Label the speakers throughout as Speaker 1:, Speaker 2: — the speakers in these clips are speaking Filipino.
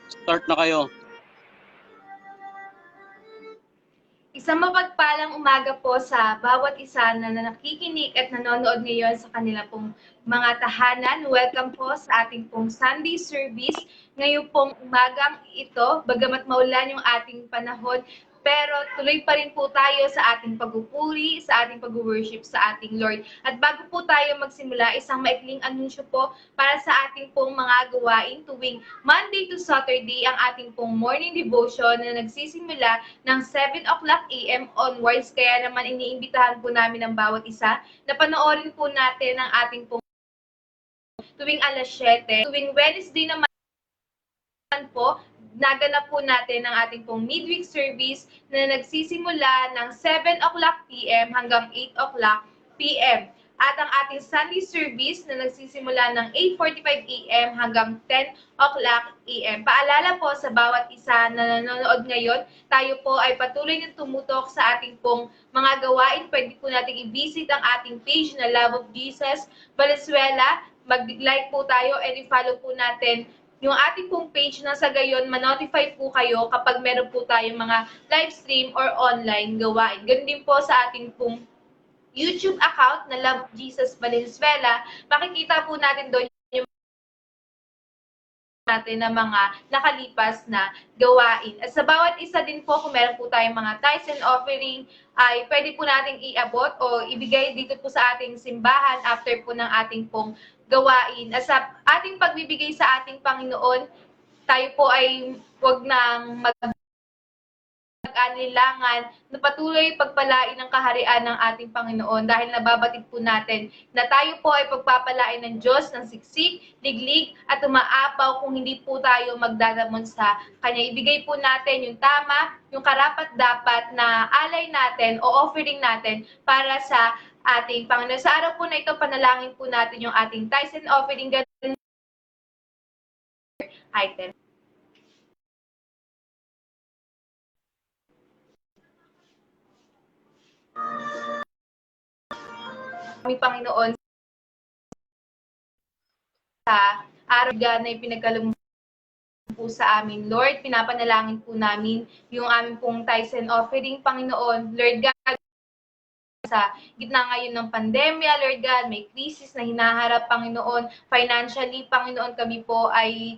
Speaker 1: Start na kayo.
Speaker 2: Isang mapagpalang umaga po sa bawat isa na nakikinig at nanonood ngayon sa kanila pong mga tahanan. Welcome po sa ating pong Sunday service. Ngayon pong umagang ito, bagamat maulan yung ating panahon, pero tuloy pa rin po tayo sa ating pagpupuri, sa ating pag-worship sa ating Lord. At bago po tayo magsimula, isang maikling anunsyo po para sa ating pong mga gawain tuwing Monday to Saturday ang ating pong morning devotion na nagsisimula ng 7 o'clock AM onwards. Kaya naman iniimbitahan po namin ang bawat isa na panoorin po natin ang ating pong tuwing alas 7. Tuwing Wednesday naman po, naganap po natin ang ating pong midweek service na nagsisimula ng 7 o'clock PM hanggang 8 o'clock PM. At ang ating Sunday service na nagsisimula ng 8:45 AM hanggang 10 o'clock AM. Paalala po sa bawat isa na nanonood ngayon, tayo po ay patuloy na tumutok sa ating pong mga gawain. Pwede po natin i-visit ang ating page na Love of Jesus Valenzuela. Mag-like po tayo and i-follow po natin yung ating pong page na sa gayon, ma-notify po kayo kapag meron po tayong mga live stream or online gawain. Ganun din po sa ating pong YouTube account na Love Jesus Valenzuela. Makikita po natin doon yung natin na mga nakalipas na gawain. At sa bawat isa din po, kung meron po tayong mga tithes and offering, ay pwede po nating iabot o ibigay dito po sa ating simbahan after po ng ating pong gawain. At sa ating pagbibigay sa ating Panginoon, tayo po ay huwag nang mag-anilangan na patuloy pagpalain ng kaharian ng ating Panginoon dahil nababatid po natin na tayo po ay pagpapalain ng Diyos ng siksik, liglig at umaapaw kung hindi po tayo magdadamon sa Kanya. Ibigay po natin yung tama, yung karapat-dapat na alay natin o offering natin para sa ating Panginoon. Sa araw po na ito, panalangin po natin yung ating tithes and offering item. Kami Panginoon sa araw na ipinagkaloob po sa amin. Lord, pinapanalangin po namin yung aming pong tithes and offering, Panginoon. Lord God, sa gitna ngayon ng pandemya, Lord God, may crisis na hinaharap, Panginoon. Financially, Panginoon, kami po ay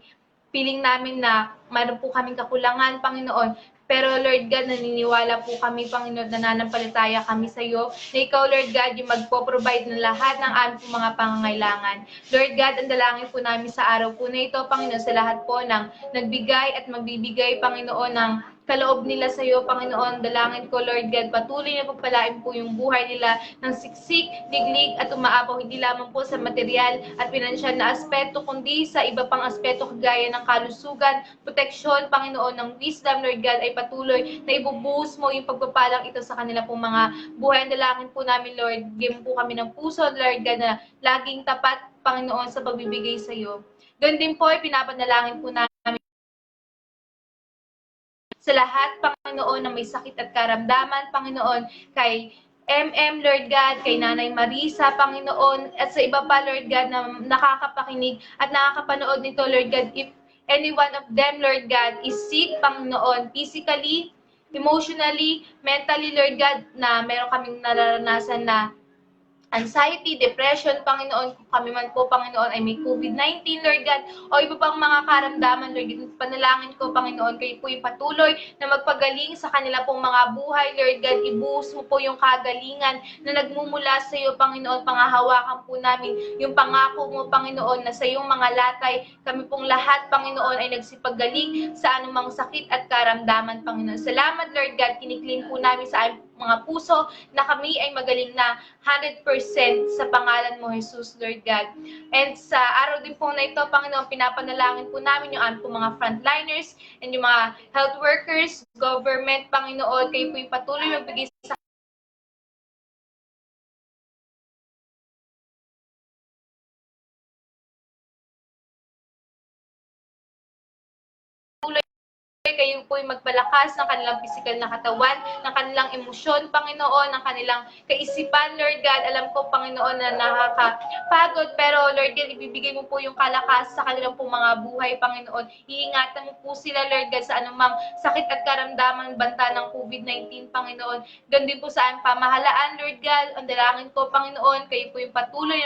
Speaker 2: feeling namin na mayroon po kaming kakulangan, Panginoon. Pero Lord God, naniniwala po kami, Panginoon, nananampalataya kami sa iyo, na ikaw, Lord God, yung magpo-provide ng lahat ng aming mga pangangailangan. Lord God, ang dalangin po namin sa araw po na ito, Panginoon, sa lahat po ng nagbigay at magbibigay, Panginoon, ng kaloob nila sa iyo, Panginoon. Dalangin ko, Lord God, patuloy na pagpalain po yung buhay nila ng siksik, diglig at umaapaw hindi lamang po sa material at pinansyal na aspeto, kundi sa iba pang aspeto kagaya ng kalusugan, proteksyon, Panginoon, ng wisdom, Lord God, ay patuloy na ibubuhos mo yung pagpapalang ito sa kanila pong mga buhay. Dalangin po namin, Lord, bigyan po kami ng puso, Lord God, na laging tapat, Panginoon, sa pagbibigay sa iyo. Doon din po, pinapanalangin po namin sa lahat, Panginoon, na may sakit at karamdaman, Panginoon, kay Lord God, kay Nanay Marisa, Panginoon, at sa iba pa, Lord God, na nakakapakinig at nakakapanood nito, Lord God, if any one of them, Lord God, is sick, Panginoon, physically, emotionally, mentally, Lord God, na meron kaming nararanasan na anxiety, depression, Panginoon, kung kami man po, Panginoon, ay may COVID-19, Lord God, o iba pang mga karamdaman, Lord God, panalangin ko, Panginoon, kayo po yung patuloy na magpagaling sa kanila pong mga buhay, Lord God, ibuhos mo po yung kagalingan na nagmumula sa iyo, Panginoon, pangahawakan po namin yung pangako mo, Panginoon, na sa iyong mga latay, kami pong lahat, Panginoon, ay nagsipagaling sa anumang sakit at karamdaman, Panginoon. Salamat, Lord God, kiniklaim po namin sa mga puso na kami ay magaling na 100% sa pangalan mo, Jesus, Lord God. And sa araw din po na ito, Panginoon, pinapanalangin po namin yung aming mga frontliners and yung mga health workers, government, Panginoon, kayo po yung patuloy magbigay sa kayo po yung magpalakas ng kanilang physical na katawan, ng kanilang emosyon, Panginoon, ng kanilang kaisipan, Lord God. Alam ko, Panginoon, na nakakapagod, pero Lord God, ibibigay mo po yung kalakas sa kanilang pong mga buhay, Panginoon. Iingatan mo po sila, Lord God, sa anumang sakit at karamdaman banta ng COVID-19, Panginoon. Ganun din po sa aming pamahalaan, Lord God. Ang dalangin ko, Panginoon, kayo po yung patuloy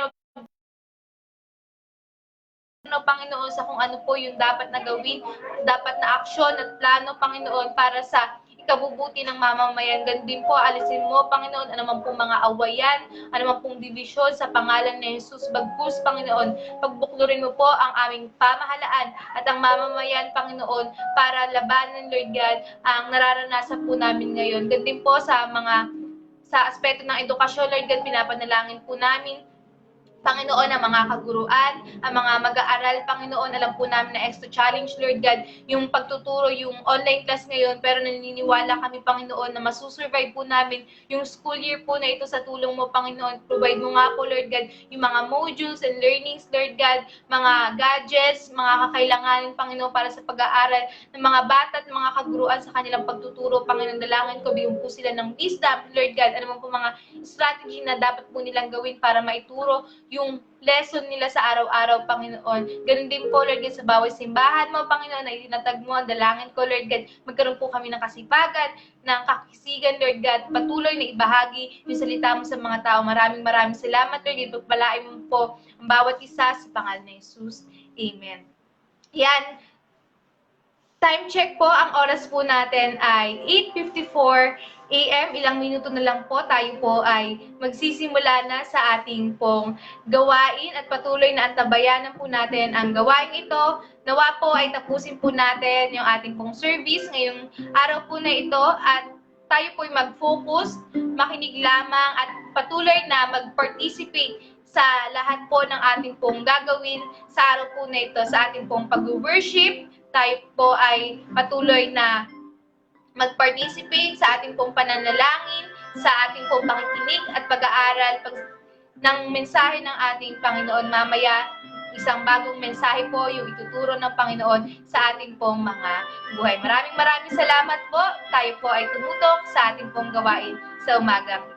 Speaker 2: na Panginoon, sa kung ano po yung dapat na gawin, dapat na aksyon at plano, Panginoon, para sa ikabubuti ng mamamayan. Ganun din po, alisin mo, Panginoon, anuman pong mga awayan, anuman pong divisyon sa pangalan ni Jesus. Bagkus, Panginoon, pagbuklurin mo po ang aming pamahalaan at ang mamamayan, Panginoon, para labanan, Lord God, ang nararanasan po namin ngayon. Ganun din po sa aspeto ng edukasyon, Lord God, pinapanalangin po namin Panginoon, ang mga kaguruan, ang mga mag-aaral, Panginoon, alam po namin na extra challenge, Lord God, yung pagtuturo, yung online class ngayon, pero naniniwala kami, Panginoon, na masusurvive po namin yung school year po na ito sa tulong mo, Panginoon. Provide mo nga po, Lord God, yung mga modules and learnings, Lord God, mga gadgets, mga kakailanganin, Panginoon, para sa pag-aaral ng mga bata at mga kaguruan sa kanilang pagtuturo, Panginoon. Dalangin ko, bigyan po sila ng wisdom, Lord God, ano po mga strategy na dapat po nilang gawin para maituro yung lesson nila sa araw-araw, Panginoon. Ganun din po, Lord God, sa bawat simbahan mo, Panginoon, na itinatag mo, ang dalangin ko, Lord God, magkaroon po kami ng kasipagan, ng kakisigan, Lord God, patuloy na ibahagi yung salita mo sa mga tao. Maraming salamat, Lord God, pagpalain mo po ang bawat isa sa pangalan ni Jesus. Amen. Yan. Time check po, ang oras po natin ay 8:54 AM. Ilang minuto na lang po tayo po ay magsisimula na sa ating pong gawain at patuloy na antabayanan po natin ang gawain ito. Nawa po ay tapusin po natin yung ating pong service ngayong araw po na ito at tayo po ay mag-focus, makinig lamang at patuloy na mag-participate sa lahat po ng ating pong gagawin sa araw po na ito, sa ating pong pag-worship. Tayo po ay patuloy na mag-participate sa ating pong pananalangin, sa ating pong pakikinig at pag-aaral ng mensahe ng ating Panginoon. Mamaya, isang bagong mensahe po yung ituturo ng Panginoon sa ating pong mga buhay. Maraming salamat po. Tayo po ay tumutok sa ating pong gawain sa umagang ito.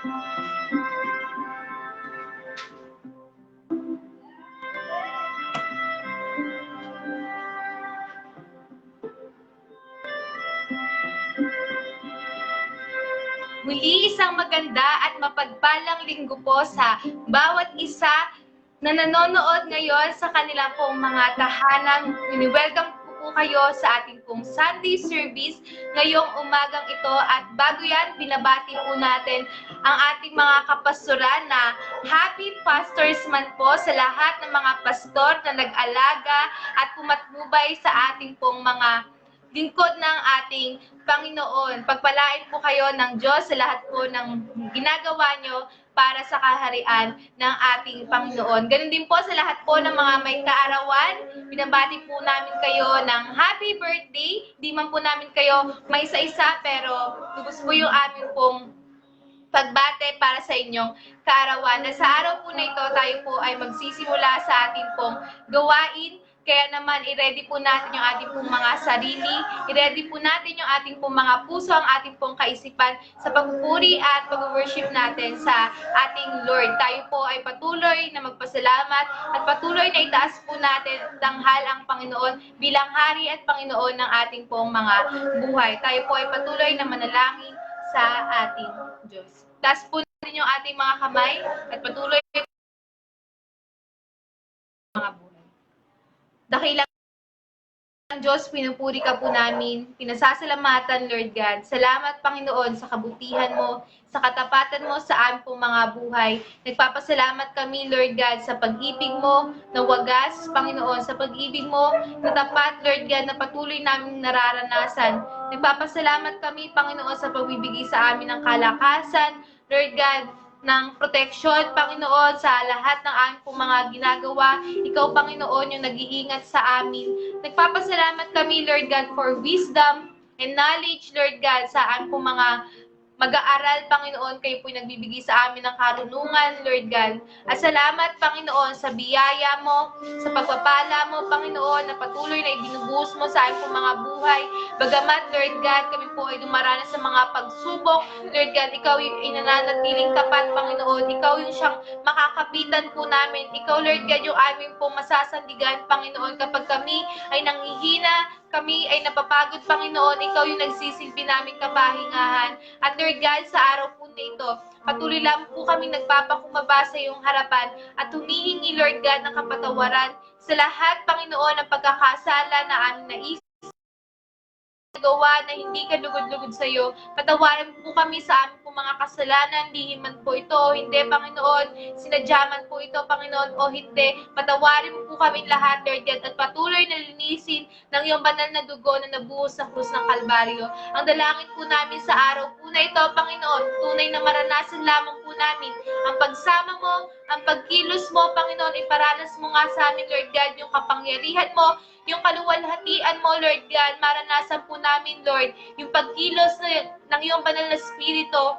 Speaker 2: Muli, isang maganda at mapagpalang linggo po sa bawat isa na nanonood ngayon sa kanilang pong mga tahanan. Welcome po kayo sa ating pong Sunday service ngayong umagang ito. At bago yan, binabati po natin ang ating mga kapastoran na Happy Pastors Month po sa lahat ng mga pastor na nag-alaga at pumatnubay sa ating pong mga lingkod ng ating Panginoon. Pagpalain po kayo ng Diyos sa lahat po ng ginagawa nyo para sa kaharian ng ating Panginoon. Ganun din po sa lahat po ng mga may kaarawan. Binabati po namin kayo ng happy birthday. Di man po namin kayo may isa-isa, pero lubos po yung aming pong pagbate para sa inyong kaarawan. Na sa araw po na ito, tayo po ay magsisimula sa ating pong gawain. Kaya naman, i-ready po natin yung ating pong mga sarili, i-ready po natin yung ating pong mga puso, ang ating pong kaisipan sa pagpupuri at pag-worship natin sa ating Lord. Tayo po ay patuloy na magpasalamat at patuloy na itaas po natin danghal ang Panginoon bilang Hari at Panginoon ng ating pong mga buhay. Tayo po ay patuloy na manalangin sa ating Diyos. Taas po natin yung ating mga kamay at patuloy mga buhay. Dakilang Diyos, pinupuri ka po namin. Pinasasalamatan, Lord God. Salamat, Panginoon, sa kabutihan mo, sa katapatan mo sa aming pong mga buhay. Nagpapasalamat kami, Lord God, sa pag-ibig mo na wagas, Panginoon, sa pag-ibig mo na tapat, Lord God, na patuloy namin nararanasan. Nagpapasalamat kami, Panginoon, sa pagbibigay sa amin ng kalakasan, Lord God, ng proteksyon, Panginoon, sa lahat ng aming pong mga ginagawa. Ikaw, Panginoon, yung nag-iingat sa amin. Nagpapasalamat kami, Lord God, for wisdom and knowledge, Lord God, sa aming pong mga mag-aaral, Panginoon. Kayo po'y nagbibigay sa amin ng karunungan, Lord God. At salamat, Panginoon, sa biyaya mo, sa pagpapala mo, Panginoon, na patuloy na ibinubuhos mo sa aming pong mga buhay. Bagamat, Lord God, kami po ay dumaranas sa mga pagsubok, Lord God, ikaw yung inananatiling tapat, Panginoon. Ikaw yung siyang makakapitan po namin. Ikaw, Lord God, yung aming pong masasandigan, Panginoon, kapag kami ay nanghihina, kami ay napapagod, Panginoon. Ikaw yung nagsisilbi namin kapahingahan. At Lord God, sa araw po na ito, patuloy lang po kami nagpapakumbaba sa iyong harapan at humihingi, Lord God, ng kapatawaran sa lahat, Panginoon, ng pagkakasala na aming naisip gawa na hindi kalugod-lugod sa iyo. Patawarin po kami sa aming pong mga kasalanan, lihim man po ito o hindi, Panginoon. Sinadyaman po ito, Panginoon, o hindi. Patawarin mo po kami lahat, Lord God, at patuloy na linisin ng iyong banal na dugo na nabuhos sa krus ng Kalbaryo. Ang dalangin po namin sa araw po na ito, Panginoon, tunay na maranasan lamang po namin ang pagsama mo, ang pagkilos mo, Panginoon, iparanas mo nga sa amin, Lord God, yung kapangyarihan mo, yung kaluwalhatian mo, Lord God. Maranasan po namin, Lord, yung pagkilos ng iyong banal na spirito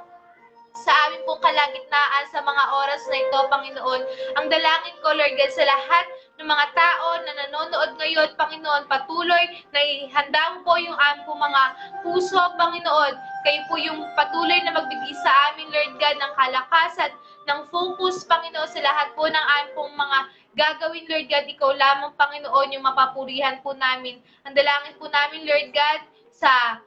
Speaker 2: sa amin pong kalagitnaan sa mga oras na ito, Panginoon. Ang dalangin ko, Lord God, sa lahat ng mga tao na nanonood ngayon, Panginoon, patuloy na ihanda mo po yung aming pong mga puso, Panginoon. Kayo po yung patuloy na magbigay sa amin, Lord God, ng kalakasan, ng focus, Panginoon, sa lahat po ng aming pong mga gagawin, Lord God. Ikaw lamang, Panginoon, yung mapapurihan po namin. Ang dalangin po namin, Lord God, sa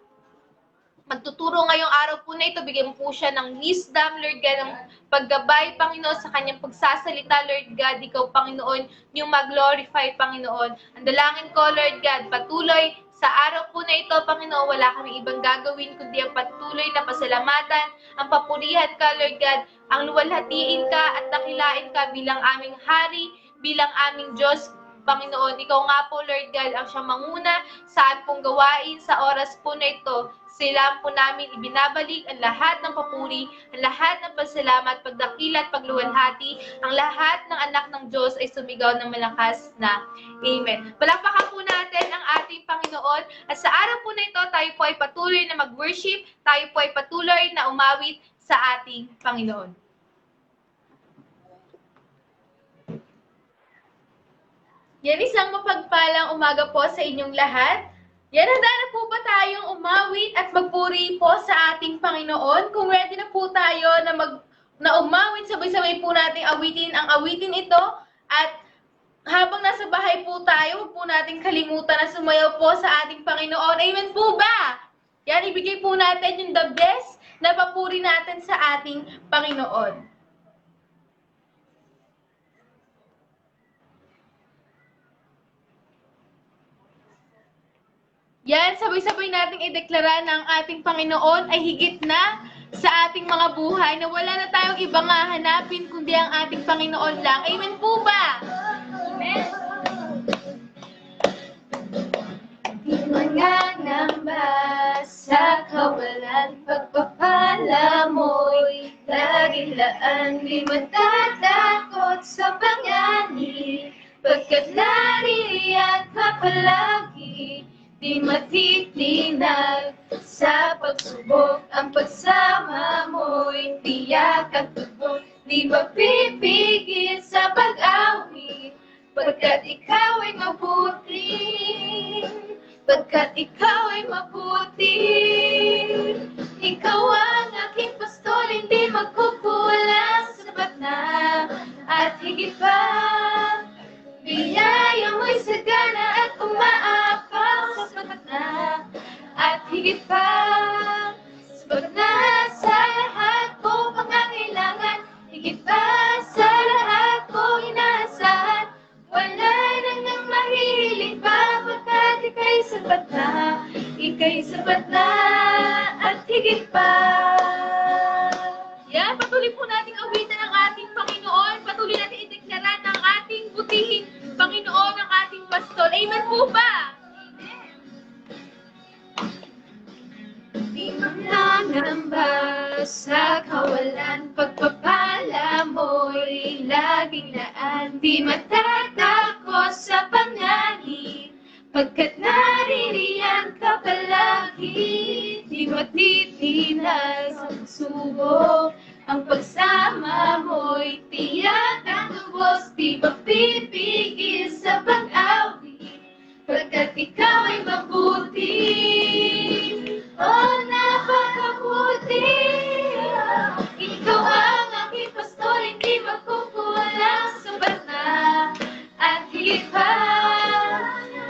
Speaker 2: magtuturo ngayong araw po na ito, bigyan mo po siya ng wisdom, Lord God, ng paggabay, Panginoon, sa kanyang pagsasalita, Lord God. Ikaw, Panginoon, yung mag-glorify, Panginoon. Ang dalangin ko, Lord God, patuloy sa araw po na ito, Panginoon, wala kami ibang gagawin, kundi ang patuloy na pasalamatan, ang papurihan ka, Lord God, ang luwalhatiin ka at dakilain ka bilang aming Hari, bilang aming Diyos, Panginoon. Ikaw nga po, Lord God, ang siyang manguna sa pong gawain sa oras po na ito. Sila po namin ibinabalik ang lahat ng papuri, ang lahat ng pasalamat, pagdakila at pagluwalhati. Ang lahat ng anak ng Diyos ay sumigaw ng malakas na Amen. Palakpakan po natin ang ating Panginoon. At sa araw po na ito, tayo po ay patuloy na mag-worship. Tayo po ay patuloy na umawit sa ating Panginoon. Yan, isang mapagpalang umaga po sa inyong lahat. Yan, handa na po ba tayong umawit at magpuri po sa ating Panginoon? Kung ready na po tayo na umawit, sabay-sabay po nating awitin ang awitin ito. At habang nasa bahay po tayo, huwag po nating kalimutan na sumayaw po sa ating Panginoon. Amen po ba? Yan, ibigay po natin yung the best na papuri natin sa ating Panginoon. Yan, sabay-sabay nating ideklara ng ating Panginoon ay higit na sa ating mga buhay na wala na tayong ibang hahanapin kundi ang ating Panginoon lang. Amen po ba? Amen. Di mangangamba sa kawalan, pagpapala mo'y laging laan. Di matatakot sa panganib, pagkat naririyan ka palagi. Di matitinag sa pagsubok, ang pagsama mo'y tiyak at tubok. Di mapipigil sa pag-awit, pagkat ikaw ay mabuti. Pagkat ikaw ay mabuti. Ikaw ang aking pastor, hindi magkukulang, sapat na at higit pa. Biyaya mo'y sagana at umaapaw, sapat na at higit pa. Sapat na sa lahat ko pangangailangan, higit pa sa lahat ko inaasahan. Wala nang mahihiling pa, pagkat ika'y sapat na, ika'y sapat na at higit pa. Yan, patuloy po nating awitan ang ating Panginoon. Patuloy natin ideklara ng ating butihing Panginoon, ang ating pastor. Amen po ba? Di mangangamba sa kawalan, pagpapala mo'y laging laan. Di matatakot sa panganib, pagkat naririyan ka palagi. Di matitinag sa pagsubok, ang pagsama mo'y tiyak at lubos. Di mapipigil sa pag-awit, pagkat ikaw ay mabuti. Oh, napakabuti. Ikaw ang aking pastor, hindi magkukulang, sapat na at higit pa.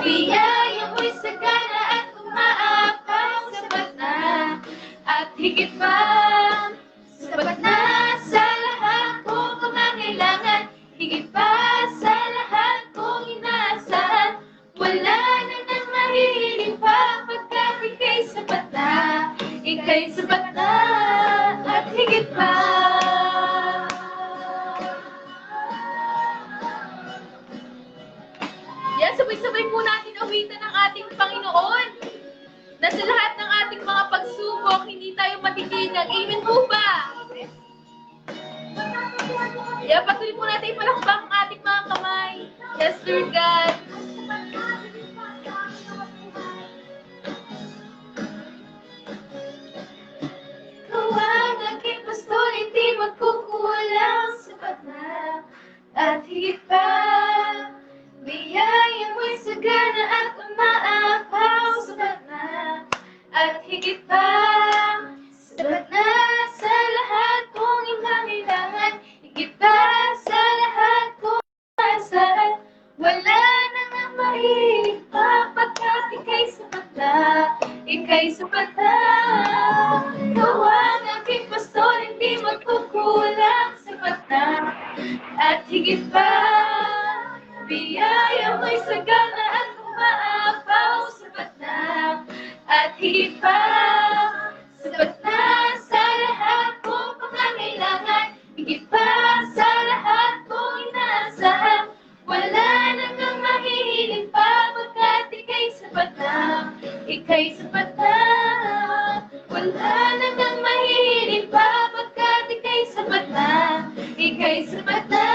Speaker 2: Biyaya mo'y sagana at umaapaw, sapat na at higit pa. Sapat na sa lahat kong pangangailangan, higit pa sa lahat kong inaasahan. Wala nang mahihiling pa, pagkat ika'y sapat na, ika'y sapat na at higit pa. Yan, sabay-sabay po natin awitan ang ating Panginoon. Na sa lahat ng ating mga pagsubok, hindi tayo matitinag. Amen po ba? Yan, patuloy po natin ipalakpak ang ating mga kamay. Yes, Lord God. Ikaw ang aking pastor, hindi magkukulang, sapat na at higit pa. Biyaya mo'y sagana at umaapaw, sapat na at higit pa. Sapat na sa lahat kong inangailangan, higit pa sa lahat kong asahan. Wala nang mahilig pa, pagkat ika'y sapat na, ika'y sapat na. Ikaw ang aking pastor, hindi magkukulang, sapat na at higit pa. Biyaya mo'y sagana at umaapaw, sapat na at higit pa. Sapat na sa lahat kong pangangailangan, higit pa sa lahat kong inaasahan. Wala nang mahihiling pa, pagkat ika'y sapat na, ika'y sapat na. Wala nang mahihiling pa, pagkat ika'y sapat na, ika'y sapat na.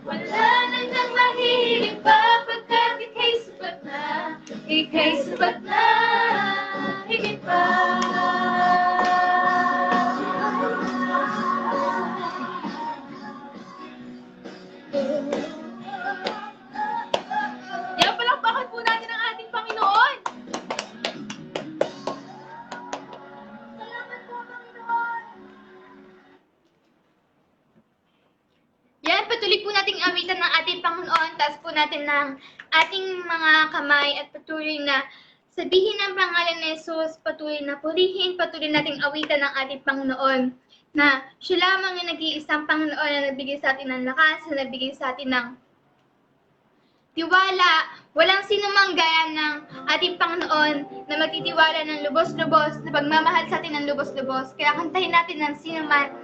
Speaker 2: Wala nang mahihiling pa, pagkat ika'y sapat na, ika'y sapat na, higit pa. Yan, palakpakan po natin ang ating Panginoon.
Speaker 1: Patuloy po nating awitan ng ating Panginoon, taas po natin ng ating mga kamay at patuloy na sabihin ang pangalan ni Jesus, patuloy na purihin, patuloy nating awitan ng ating Panginoon na siya lamang yung nag-iisang Panginoon na nagbigay sa atin ng lakas, na nagbigay sa atin ng tiwala. Walang sino mang gaya ng ating Panginoon na magtitiwala ng lubos-lubos, na pagmamahal sa atin ng lubos-lubos. Kaya kantahin natin ng sino man,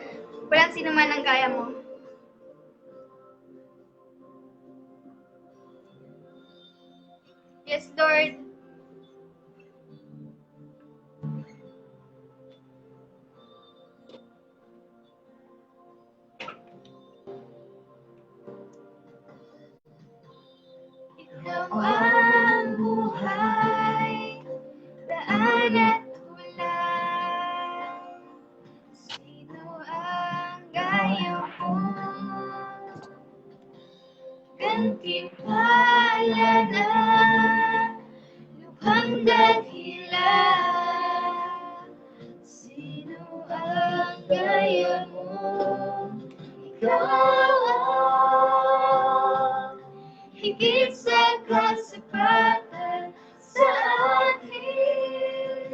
Speaker 1: walang sino man ang gaya mo. Yes, Lord. Ikaw ang buhay, daan at tulay. Sino ang gaya mo? Gantimpala na lubhang dakila. Sino ang gaya mo? Ikaw ang higit sa kasapatan sa akin.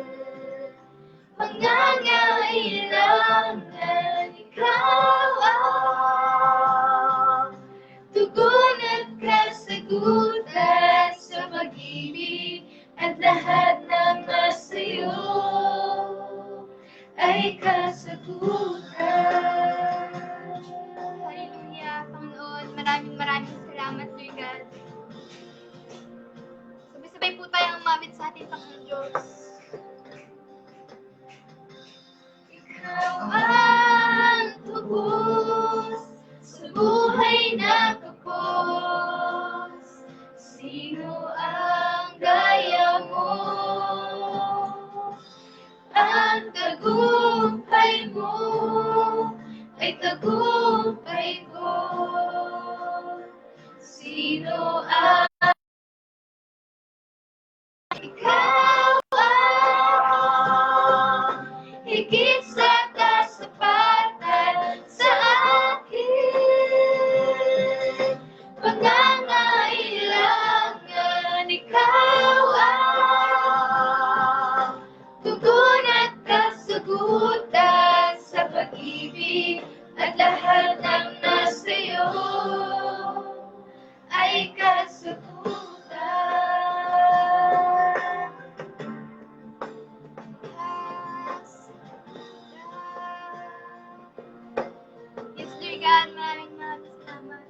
Speaker 1: Pangangailangan, ikaw ang tugon at kasagutan sa pag-ibig at lahat ng nasa'yo ay kasagutan. Hallelujah, Panginoon. Maraming salamat, Lord God. Sabay-sabay po tayong umawit sa ating Panginoon Diyos. Ikaw ang tubos sa buhay na kapos. Sino ang gaya mo? Ang tagumpay mo ay tagumpay ko. Sino ang ikaw ang higit sa kasapatan sa akin. Pangangailangan, ikaw ang tugon at kasagutan sa pag-ibig at lahat ng nasa'yo ay kasagutan. Yes, Lord God, maraming salamat.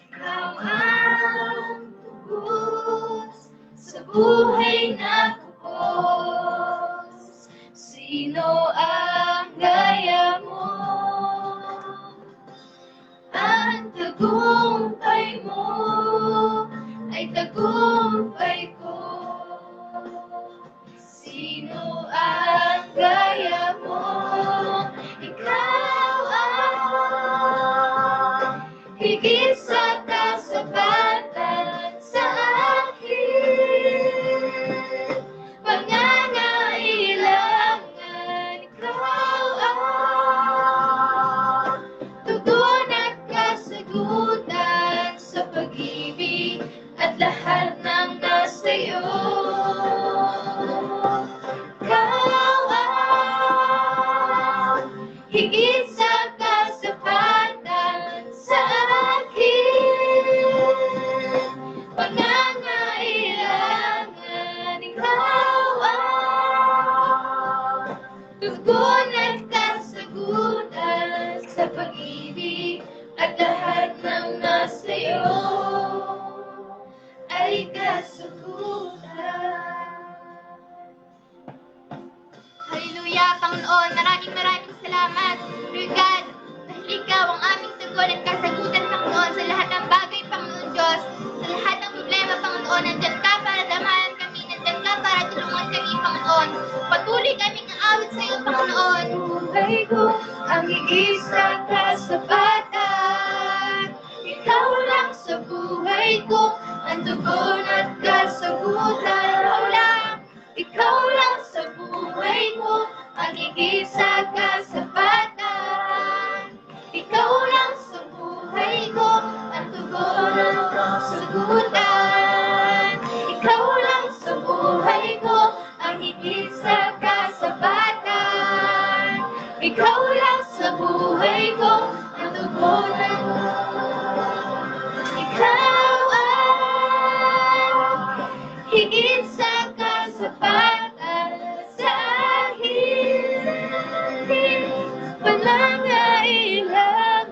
Speaker 1: Ikaw ang tubos sa buhay na kapos. Sino ang gaya mo? Ang tagumpay mo ay tagumpay ko. Sino ang gaya mo? Ikaw ang higit sa kasapatan sa akin. Pangangailangan, ikaw ang tugon at kasagutan sa pag-ibig at lahat ng nasa'yo. Ikaw ang higit sa kasapatan sa akin. Pangangailangan, ikaw ang tugon at kasagutan sa pag-ibig at lahat ng nasa'yo ay kasagutan. Hallelujah, Panginoon. Maraming salamat, Lord God, dahil ikaw ang aming tugon at kasagutan, Panginoon, sa lahat ng bagay, Panginoon Diyos, sa lahat ng problema, Panginoon. Nandiyan ka para damayan kami, nandiyan ka para tulungan kami, Panginoon. Patuloy kaming aawit sa iyo, Panginoon. Buhay ko ang higit sa kasapatan. Ikaw lang sa buhay ko, ang tugon at kasagutan. Ikaw lang sa buhay ko, ang higit sa kasapatan. Ikaw lang ikaw lang sa buhay ko, natutunan. Ikaw ang higit sa kasapatan sa akin. Panangailangan,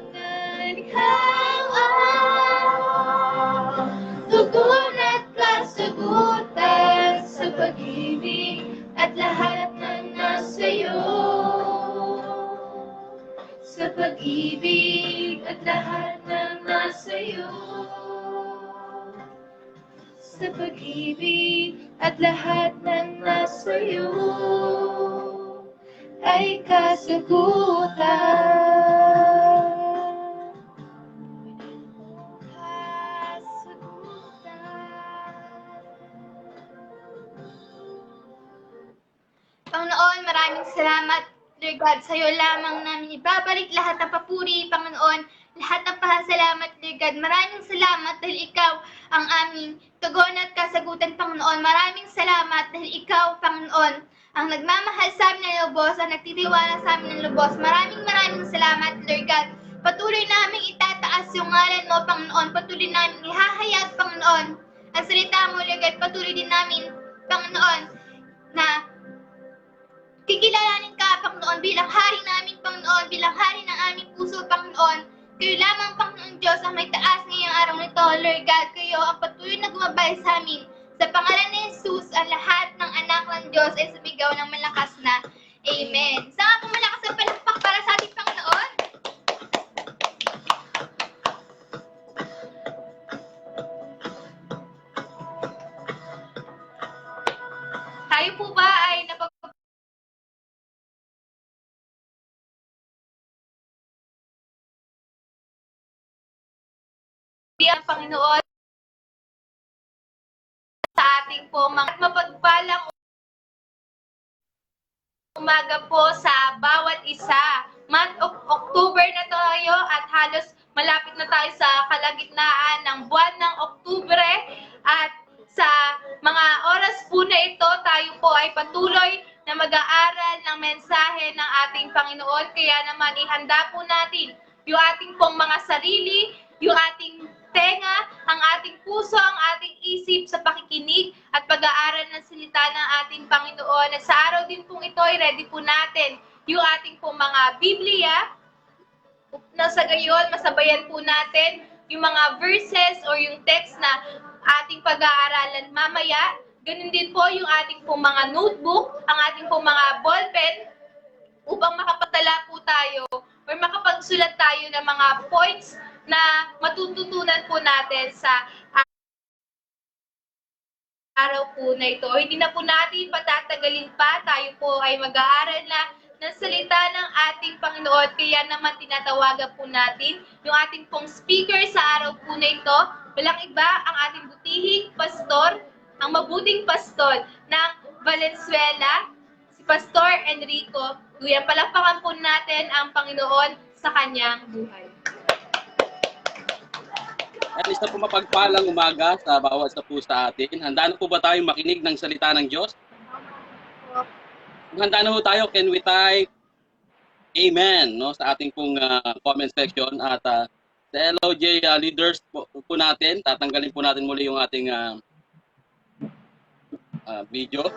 Speaker 1: ikaw ang tugon at kasagutan sa pag-ibig at lahat ng nasa'yo. Sa pag-ibig at lahat ng nasa'yo. Sa pag-ibig at lahat ng nasa'yo ay kasagutan. Panginoon, maraming salamat, Lord God. Sa iyo lamang namin ibabalik lahat ng papuri, Panginoon, lahat ng pasasalamat, Lord God. Maraming salamat dahil ikaw ang aming tugon at kasagutan, Panginoon. Maraming salamat dahil ikaw, Panginoon, ang nagmamahal sa amin ng lubos, ang nagtitiwala sa amin ng lubos. Maraming salamat, Lord God. Patuloy namin itataas yung ngalan mo, Panginoon. Patuloy namin ihahayag, Panginoon, ang salita mo, Lord God. Patuloy din namin, Panginoon, na kikilalanin ka, Panginoon, bilang hari namin, Panginoon, bilang hari ng aming puso, Panginoon. Kayo lamang, Panginoon Diyos, ang may taas ngayong araw nito, Lord God. Kayo ang patuloy na gumabay sa amin. Sa pangalan ni Jesus, ang lahat ng anak ng Diyos ay sumigaw ng malakas na Amen. Sa nga po malakas na palakpak para sa ating Panginoon. Tayo po ba ay ang Panginoon sa ating po mga mapagpalang umaga po sa bawat isa. Month of October na tayo at halos malapit na tayo sa kalagitnaan ng buwan ng Oktubre at sa mga oras po na ito tayo po ay patuloy na mag-aaral ng mensahe ng ating Panginoon. Kaya naman ihanda po natin yung ating pong mga sarili, yung ating tenga, ang ating puso, ang ating isip sa pakikinig at pag-aaral ng salita ng ating Panginoon. At sa araw din pong ito, ready po natin yung ating pong mga Biblia. Na sa gayon, masabayan po natin yung mga verses or yung text na ating pag-aaralan mamaya. Ganun din po yung ating pong mga notebook, ang ating pong mga ballpen upang makapatala po tayo or makapagsulat tayo ng mga points na matututunan po natin sa araw po na ito. Hindi na po natin patatagalin pa. Tayo po ay mag-aaral na ng salita ng ating Panginoon. Kaya naman tinatawagan po natin yung ating pong speaker sa araw po na ito. Walang iba ang ating butihing pastor, ang mabuting pastor ng Valenzuela, si Pastor Enrico. Kaya palakpakan po natin ang Panginoon sa kanyang buhay.
Speaker 3: At isa po mapagpalang umaga sa bawat isa po sa atin. Handa na po ba tayong makinig ng salita ng Diyos? Kung handa na po tayo, can we type Amen no, sa ating pong comment section. At sa LOJ leaders po natin, tatanggalin po natin muli yung ating video.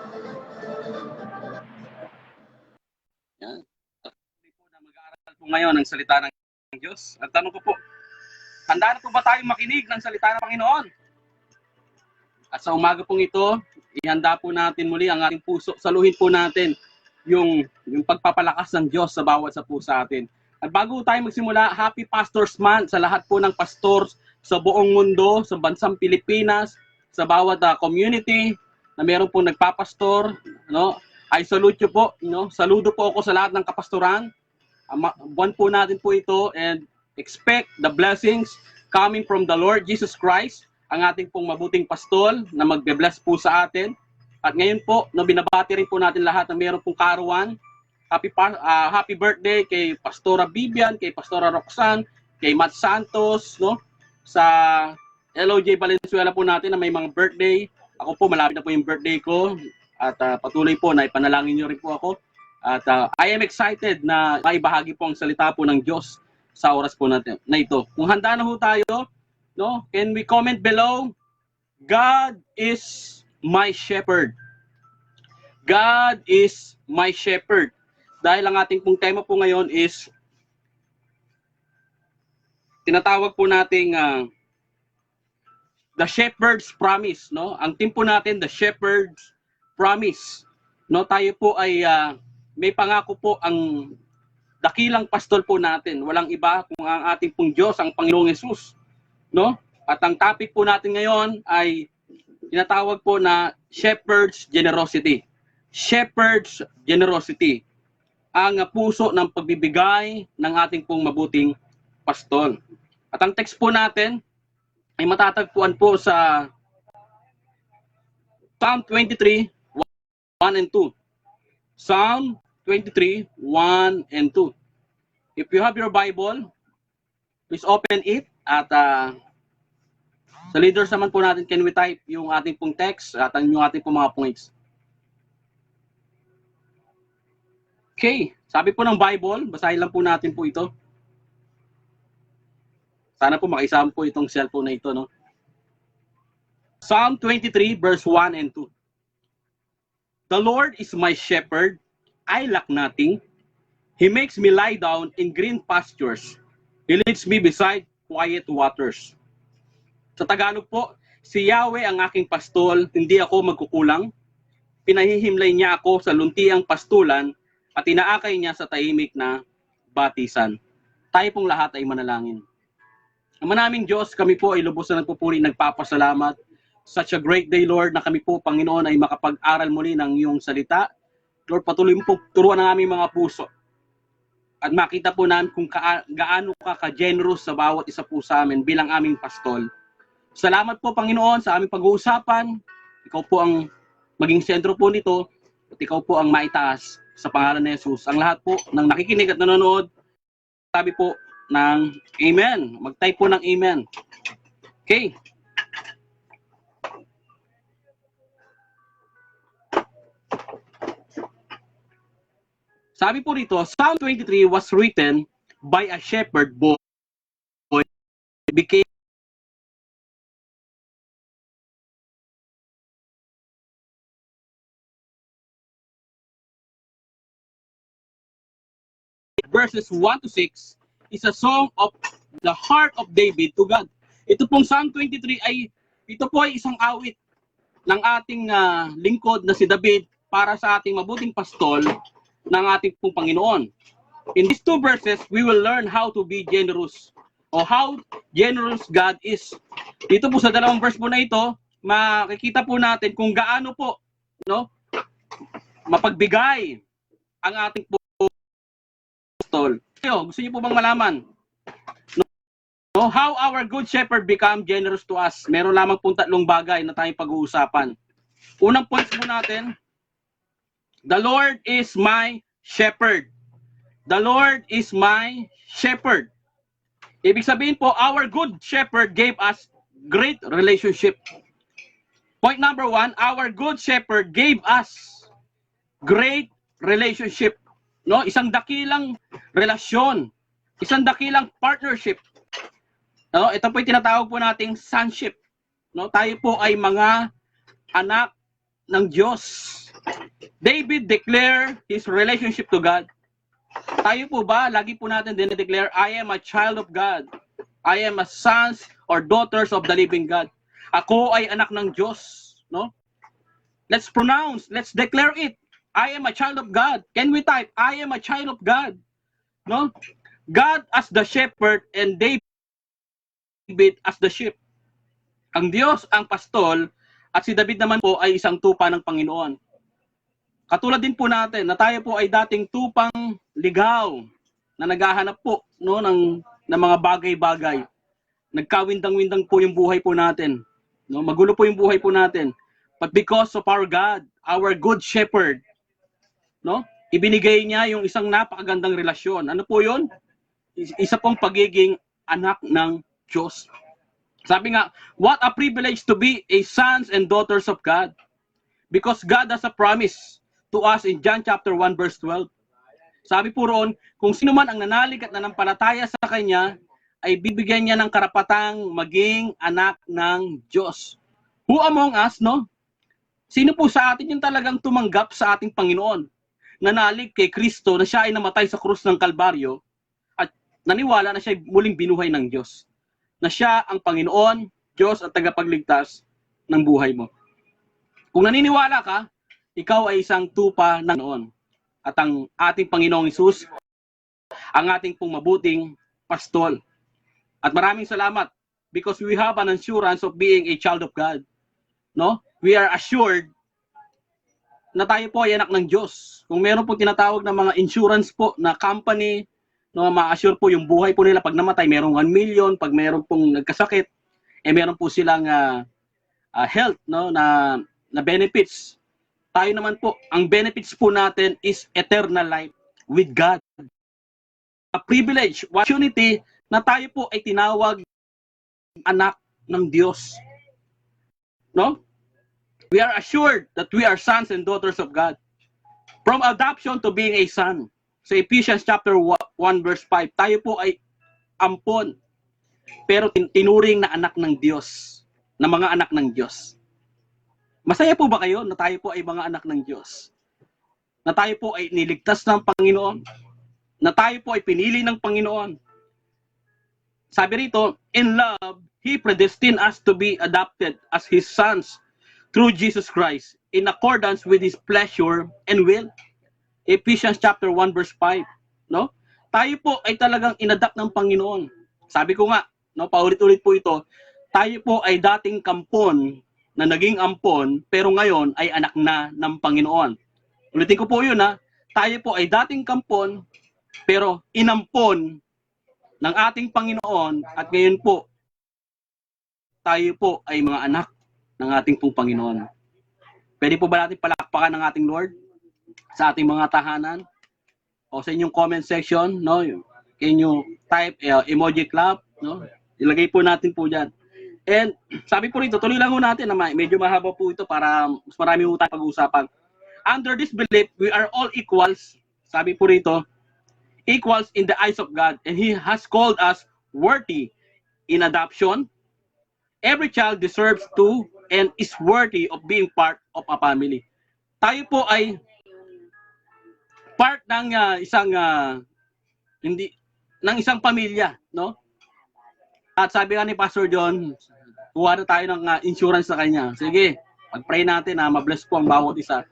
Speaker 3: Yan. At po na mag-aaral po ngayon ng salita ng Diyos. At tanong ko po, handa na po ba tayong makinig ng salita ng Panginoon? At sa umaga pong ito, ihanda po natin muli ang ating puso. Saluhin po natin yung pagpapalakas ng Diyos sa bawat sa po sa atin. At bago tayo magsimula, Happy Pastors Month sa lahat po ng pastors sa buong mundo, sa bansang Pilipinas, sa bawat community na meron pong nagpapastor. No? I salute you po. No? Saludo po ako sa lahat ng kapastoran. Buwan po natin po ito and expect the blessings coming from the Lord Jesus Christ, ang ating pong mabuting pastol na magbe-bless po sa atin. At ngayon po, no, binabati rin po natin lahat na meron pong karuan. Happy birthday kay Pastora Bibian, kay Pastora Roxanne, kay Matt Santos, no? Sa LOJ Valenzuela po natin na may mga birthday. Ako po, malapit na po yung birthday ko. At patuloy po na ipanalangin niyo rin po ako. At I am excited na maibahagi po ang salita po ng Diyos sa oras po natin na ito. Kung handa na ho tayo, no? Can we comment below? God is my shepherd. God is my shepherd. Dahil ang ating pong tema po ngayon is tinatawag po nating the shepherd's promise, no? Ang team po natin, the shepherd's promise. No, tayo po ay may pangako po ang dakilang pastol po natin. Walang iba kung ang ating pong Diyos, ang Panginoong Hesus, no? At ang topic po natin ngayon ay tinatawag po na shepherd's generosity. Shepherd's generosity. Ang puso ng pagbibigay ng ating pong mabuting pastol. At ang text po natin ay matatagpuan po sa Psalm 23, 1 and 2. Psalm 23, 1 and 2. If you have your Bible, please open it. At sa leaders naman po natin, can we type yung ating pong text at yung ating pong mga points. Okay, sabi po ng Bible, basahin lang po natin po ito. Sana po makisama po itong cellphone na ito, no? Psalm 23 verse 1 and 2. The Lord is my shepherd, I lack nothing. He makes me lie down in green pastures. He leads me beside quiet waters. Sa Tagalog po, si Yahweh ang aking pastol, hindi ako magkukulang. Pinahihimlay niya ako sa luntiang pastulan at inaakay niya sa tahimik na batisan. Tayo pong lahat ay manalangin. Ama naming Diyos, kami po ay lubos na nagpupuri, nagpapasalamat. Such a great day, Lord, na kami po, Panginoon, ay makapag-aral muli ng iyong salita. Lord, patuloy mo po turuan ang aming mga puso. At makita po namin kung gaano ka ka-generous sa bawat isa po sa amin bilang aming pastol. Salamat po, Panginoon, sa aming pag-uusapan. Ikaw po ang maging sentro po nito at ikaw po ang maitaas sa pangalan ni Jesus. Ang lahat po ng nakikinig at nanonood, sabi po ng Amen. Mag-type po ng Amen. Okay. Sabi po dito, Psalm 23 was written by a shepherd boy. Became verses 1 to 6 is a song of the heart of David to God. Ito pong Psalm 23 ay ito po ay isang awit ng ating lingkod na si David para sa ating mabuting pastol ng ating pong Panginoon. In these two verses, we will learn how to be generous or how generous God is. Dito po sa dalawang verse po na ito, makikita po natin kung gaano po, no, mapagbigay ang ating pastol. Gusto niyo po bang malaman? No, how our good shepherd become generous to us? Meron lamang pong tatlong bagay na tayong pag-uusapan. Unang point po natin, the Lord is my shepherd. The Lord is my shepherd. Ibig sabihin po, our good shepherd gave us great relationship. Point number 1, our good shepherd gave us great relationship. No, isang dakilang relasyon, isang dakilang partnership. No, ito po 'yung tinatawag po nating sonship. No, tayo po ay mga anak ng Diyos. David declared his relationship to God. Tayo po ba, lagi po natin dinedeclare, I am a child of God. I am a sons or daughters of the living God. Ako ay anak ng Diyos. No? Let's pronounce, let's declare it. I am a child of God. Can we type, I am a child of God? No? God as the shepherd and David as the sheep. Ang Diyos ang pastol at si David naman po ay isang tupa ng Panginoon. Katulad din po natin na tayo po ay dating tupang ligaw na naghahanap po, no, ng mga bagay-bagay. Nagkawindang-windang po yung buhay po natin. No, magulo po yung buhay po natin. But because of our God, our good shepherd, no, ibinigay niya yung isang napakagandang relasyon. Ano po 'yon? Isa pong pagiging anak ng Diyos. Sabi nga, what a privilege to be a sons and daughters of God. Because God has a promise to to us in John chapter 1 verse 12. Sabi po roon, kung sino man ang nanalig at nanampalataya sa Kanya, ay bibigyan niya ng karapatang maging anak ng Diyos. Who among us, no? Sino po sa atin yung talagang tumanggap sa ating Panginoon? Nanalig kay Kristo na siya ay namatay sa krus ng Kalbaryo at naniwala na siya ay muling binuhay ng Diyos. Na siya ang Panginoon, Diyos at tagapagligtas ng buhay mo. Kung naniniwala ka, ikaw ay isang tupa ng noon. At ang ating Panginoong Hesus, ang ating pong mabuting pastol. At maraming salamat because we have an assurance of being a child of God. No? We are assured na tayo po ay anak ng Diyos. Kung meron po tinatawag na mga insurance po na company, no, ma-assure po yung buhay po nila pag namatay, merong 1 million, pag meron pong nagkasakit, meron po silang health, no, na benefits. Tayo naman po, ang benefits po natin is eternal life with God. A privilege, opportunity na tayo po ay tinawag anak ng Diyos. No? We are assured that we are sons and daughters of God. From adoption to being a son. Sa Ephesians chapter 1 verse 5, tayo po ay ampon, pero tinuring na anak ng Diyos, na mga anak ng Diyos. Masaya po ba kayo na tayo po ay mga anak ng Diyos? Na tayo po ay niligtas ng Panginoon? Na tayo po ay pinili ng Panginoon? Sabi rito, in love, He predestined us to be adopted as His sons through Jesus Christ in accordance with His pleasure and will. Ephesians chapter 1 verse 5. No? Tayo po ay talagang inadapt ng Panginoon. Sabi ko nga, no, paulit-ulit po ito, tayo po ay dating kampon na naging ampon, pero ngayon ay anak na ng Panginoon. Ulitin ko po yun, ha. Tayo po ay dating kampon, pero inampon ng ating Panginoon, at ngayon po, tayo po ay mga anak ng ating pong Panginoon. Pwede po ba natin palakpakan ng ating Lord sa ating mga tahanan? O sa inyong comment section, no? Can you type emoji clap, no? Ilagay po natin po dyan. And sabi po rito, tuloy lang po natin na medyo mahaba po ito para mas marami po tayong pag-uusapan. Under this belief, we are all equals. Sabi po rito, equals in the eyes of God. And He has called us worthy in adoption. Every child deserves to and is worthy of being part of a family. Tayo po ay part ng isang pamilya, no? At sabi nga ni Pastor John, kuha na tayo ng insurance sa kanya. Sige, pag-pray natin na mabless po ang bawat isa.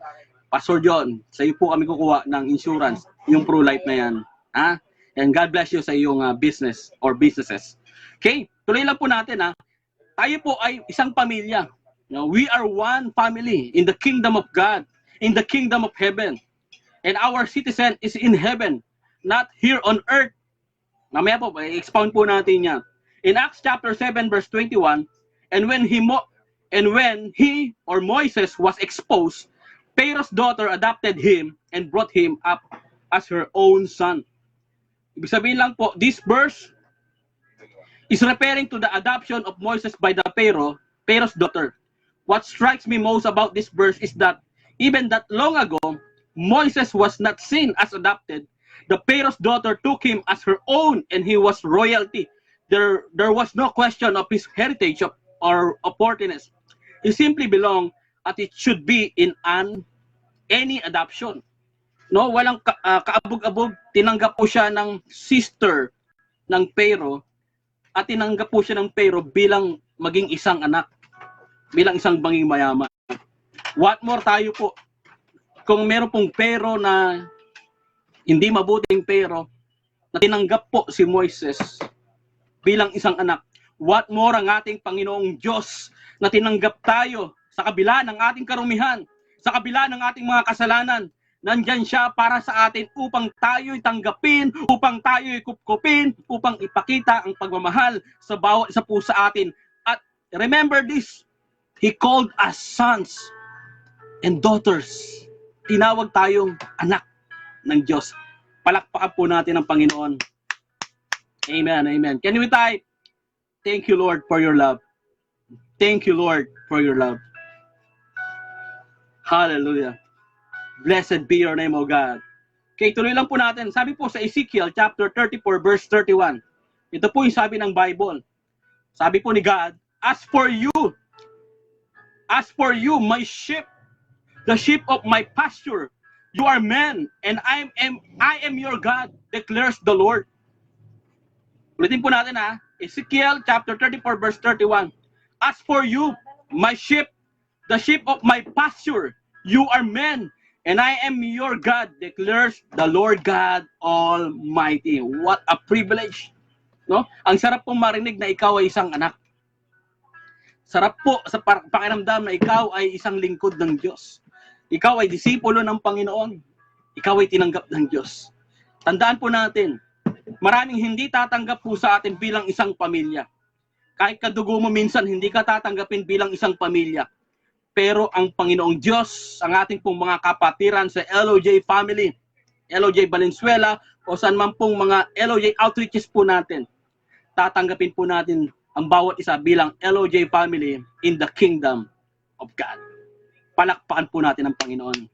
Speaker 3: Pastor John, sa iyo po kami kukuha ng insurance, yung pro-life na yan. Ha? And God bless you sa iyong business or businesses. Okay, tuloy lang po natin, ha. Tayo po ay isang pamilya. You know, we are one family in the kingdom of God, in the kingdom of heaven. And our citizen is in heaven, not here on earth. Mamaya po, i-expound po natin yan. In Acts chapter 7 verse 21, and when he or Moses was exposed, Pharaoh's daughter adopted him and brought him up as her own son. Ibig sabihin lang po, this verse is referring to the adoption of Moses by the Pharaoh's daughter. What strikes me most about this verse is that even that long ago, Moses was not seen as adopted. The Pharaoh's daughter took him as her own, and he was royalty. There was no question of his heritage or worthiness. He simply belonged, at it should be in any adoption. No, walang kaabog-abog. Tinanggap po siya ng sister ng Pharaoh, at tinanggap po siya ng Pharaoh bilang maging isang anak, bilang isang banging mayaman. What more tayo po? Kung meron pong Pharaoh na hindi mabuting Pharaoh, na tinanggap po si Moises bilang isang anak, what more ang ating Panginoong Diyos na tinanggap tayo sa kabila ng ating karumihan, sa kabila ng ating mga kasalanan. Nandyan siya para sa atin upang tayo'y tanggapin, upang tayo'y kupkupin, upang ipakita ang pagmamahal sa bawat isa po sa atin. At remember this, He called us sons and daughters. Tinawag tayong anak ng Diyos. Palakpakan po natin ang Panginoon. Amen, amen. Can we type? Thank you, Lord, for your love. Thank you, Lord, for your love. Hallelujah. Blessed be your name, O God. Okay, tuloy lang po natin. Sabi po sa Ezekiel chapter 34 verse 31. Ito po yung sabi ng Bible. Sabi po ni God, as for you, my sheep, the sheep of my pasture, you are men, and I am your God, declares the Lord. Ulitin po natin ha. Ezekiel chapter 34 verse 31. As for you, my sheep, the sheep of my pasture, you are men, and I am your God, declares the Lord God Almighty. What a privilege. No? Ang sarap pong marinig na ikaw ay isang anak. Sarap po sa pakiramdam na ikaw ay isang lingkod ng Diyos. Ikaw ay disipulo ng Panginoon. Ikaw ay tinanggap ng Diyos. Tandaan po natin, maraming hindi tatanggap po sa atin bilang isang pamilya. Kahit kadugo mo minsan, hindi ka tatanggapin bilang isang pamilya. Pero ang Panginoong Diyos, ang ating pong mga kapatiran sa LOJ family, LOJ Valenzuela, o saan man pong mga LOJ outreaches po natin, tatanggapin po natin ang bawat isa bilang LOJ family in the kingdom of God. Palakpakan po natin ang Panginoon.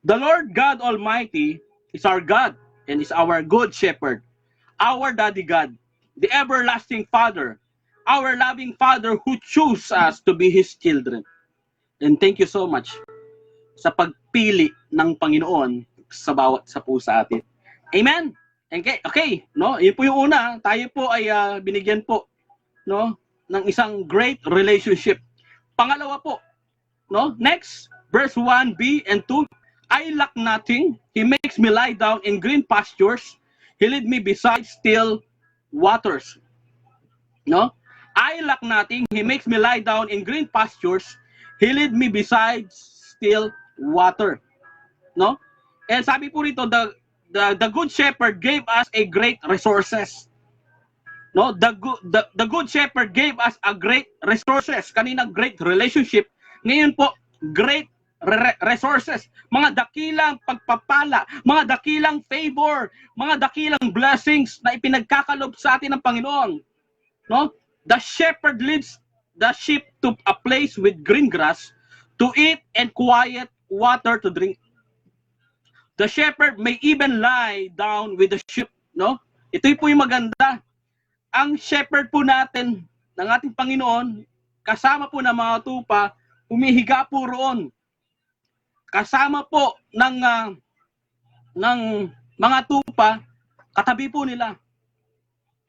Speaker 3: The Lord God Almighty is our God and is our good shepherd, our daddy God, the everlasting Father, our loving Father who chose us to be His children. And thank you so much sa pagpili ng Panginoon sa bawat sa po sa atin. Amen? Okay, no? Yun po yung una. Tayo po ay binigyan po, no, ng isang great relationship. Pangalawa po, no? Next, verse 1b and 2. I lack nothing. He makes me lie down in green pastures. He lead me beside still waters. No? I lack nothing. He makes me lie down in green pastures. He lead me beside still water. No? And sabi po rito, the good shepherd gave us a great resources. No? The good shepherd gave us a great resources. Kanina great relationship. Ngayon po, great resources, mga dakilang pagpapala, mga dakilang favor, mga dakilang blessings na ipinagkakalob sa atin ng Panginoon. No? The shepherd leads the sheep to a place with green grass to eat and quiet water to drink. The shepherd may even lie down with the sheep. No? Ito'y po yung maganda. Ang shepherd po natin, ng ating Panginoon, kasama po ng mga tupa, humihiga po roon. Kasama po ng mga tupa, katabi po nila.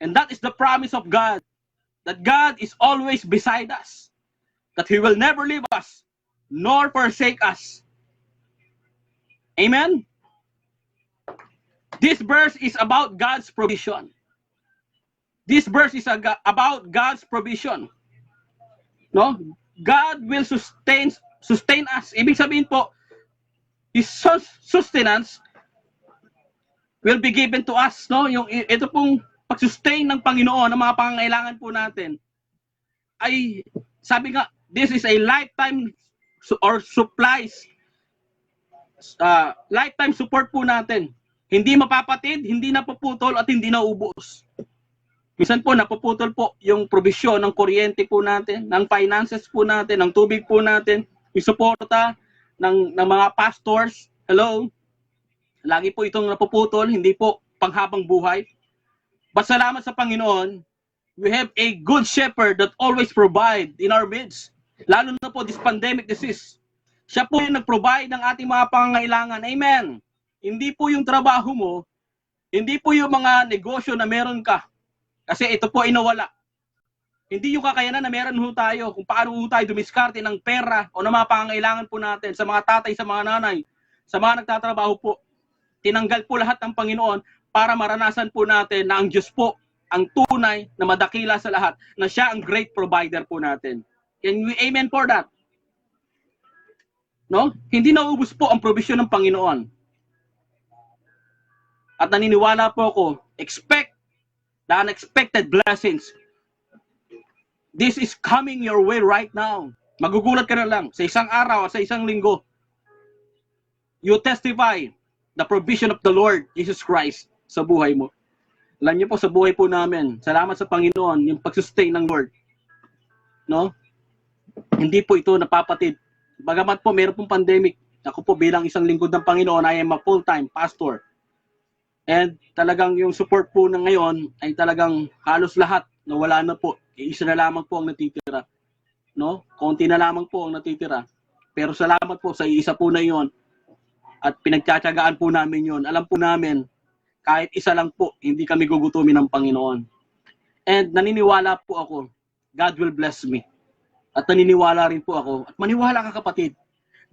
Speaker 3: And that is the promise of God, that God is always beside us, that He will never leave us, nor forsake us. Amen? This verse is about God's provision. This verse is about God's provision. No? God will sustain us. Ibig sabihin po, His sustenance will be given to us. No? Ito pong pag-sustain ng Panginoon ng mga pangangailangan po natin ay, sabi nga, this is a lifetime or supplies, lifetime support po natin. Hindi mapapatid, hindi napuputol at hindi naubos. Minsan po napuputol po yung provision ng kuryente po natin, ng finances po natin, ng tubig po natin, yung suporta ng mga pastors. Hello? Lagi po itong napuputol, hindi po panghabang buhay. But salamat sa Panginoon, we have a good shepherd that always provide in our midst. Lalo na po this pandemic disease. Siya po yung nag-provide ng ating mga pangangailangan. Amen. Hindi po yung trabaho mo, hindi po yung mga negosyo na meron ka. Kasi ito po ay nawala. Hindi yung kakayanan na meron ho tayo kung paano ho tayo dumiskarte ng pera o ng mga pangangailangan po natin sa mga tatay, sa mga nanay, sa mga nagtatrabaho po. Tinanggal po lahat ng Panginoon para maranasan po natin na ang Diyos po ang tunay na madakila sa lahat, na siya ang great provider po natin. Can we amen for that? No? Hindi naubos po ang provision ng Panginoon. At naniniwala po ako, expect the unexpected blessings. This is coming your way right now. Magugulat ka na lang sa isang araw, sa isang linggo. You testify the provision of the Lord Jesus Christ sa buhay mo. Alam niyo po, sa buhay po namin, salamat sa Panginoon, yung pag-sustain ng Lord. No? Hindi po ito napapatid, bagamat po meron pong pandemic, ako po bilang isang lingkod ng Panginoon, I am a full-time pastor. And talagang yung support po na ngayon ay talagang halos lahat nawala na po. Isa na lamang po ang natitira. No? Konti na lamang po ang natitira. Pero salamat po sa isa po na yon at pinagtsatsagaan po namin yon. Alam po namin, kahit isa lang po, hindi kami gugutumin ng Panginoon. And naniniwala po ako, God will bless me. At naniniwala rin po ako, at maniwala ka kapatid,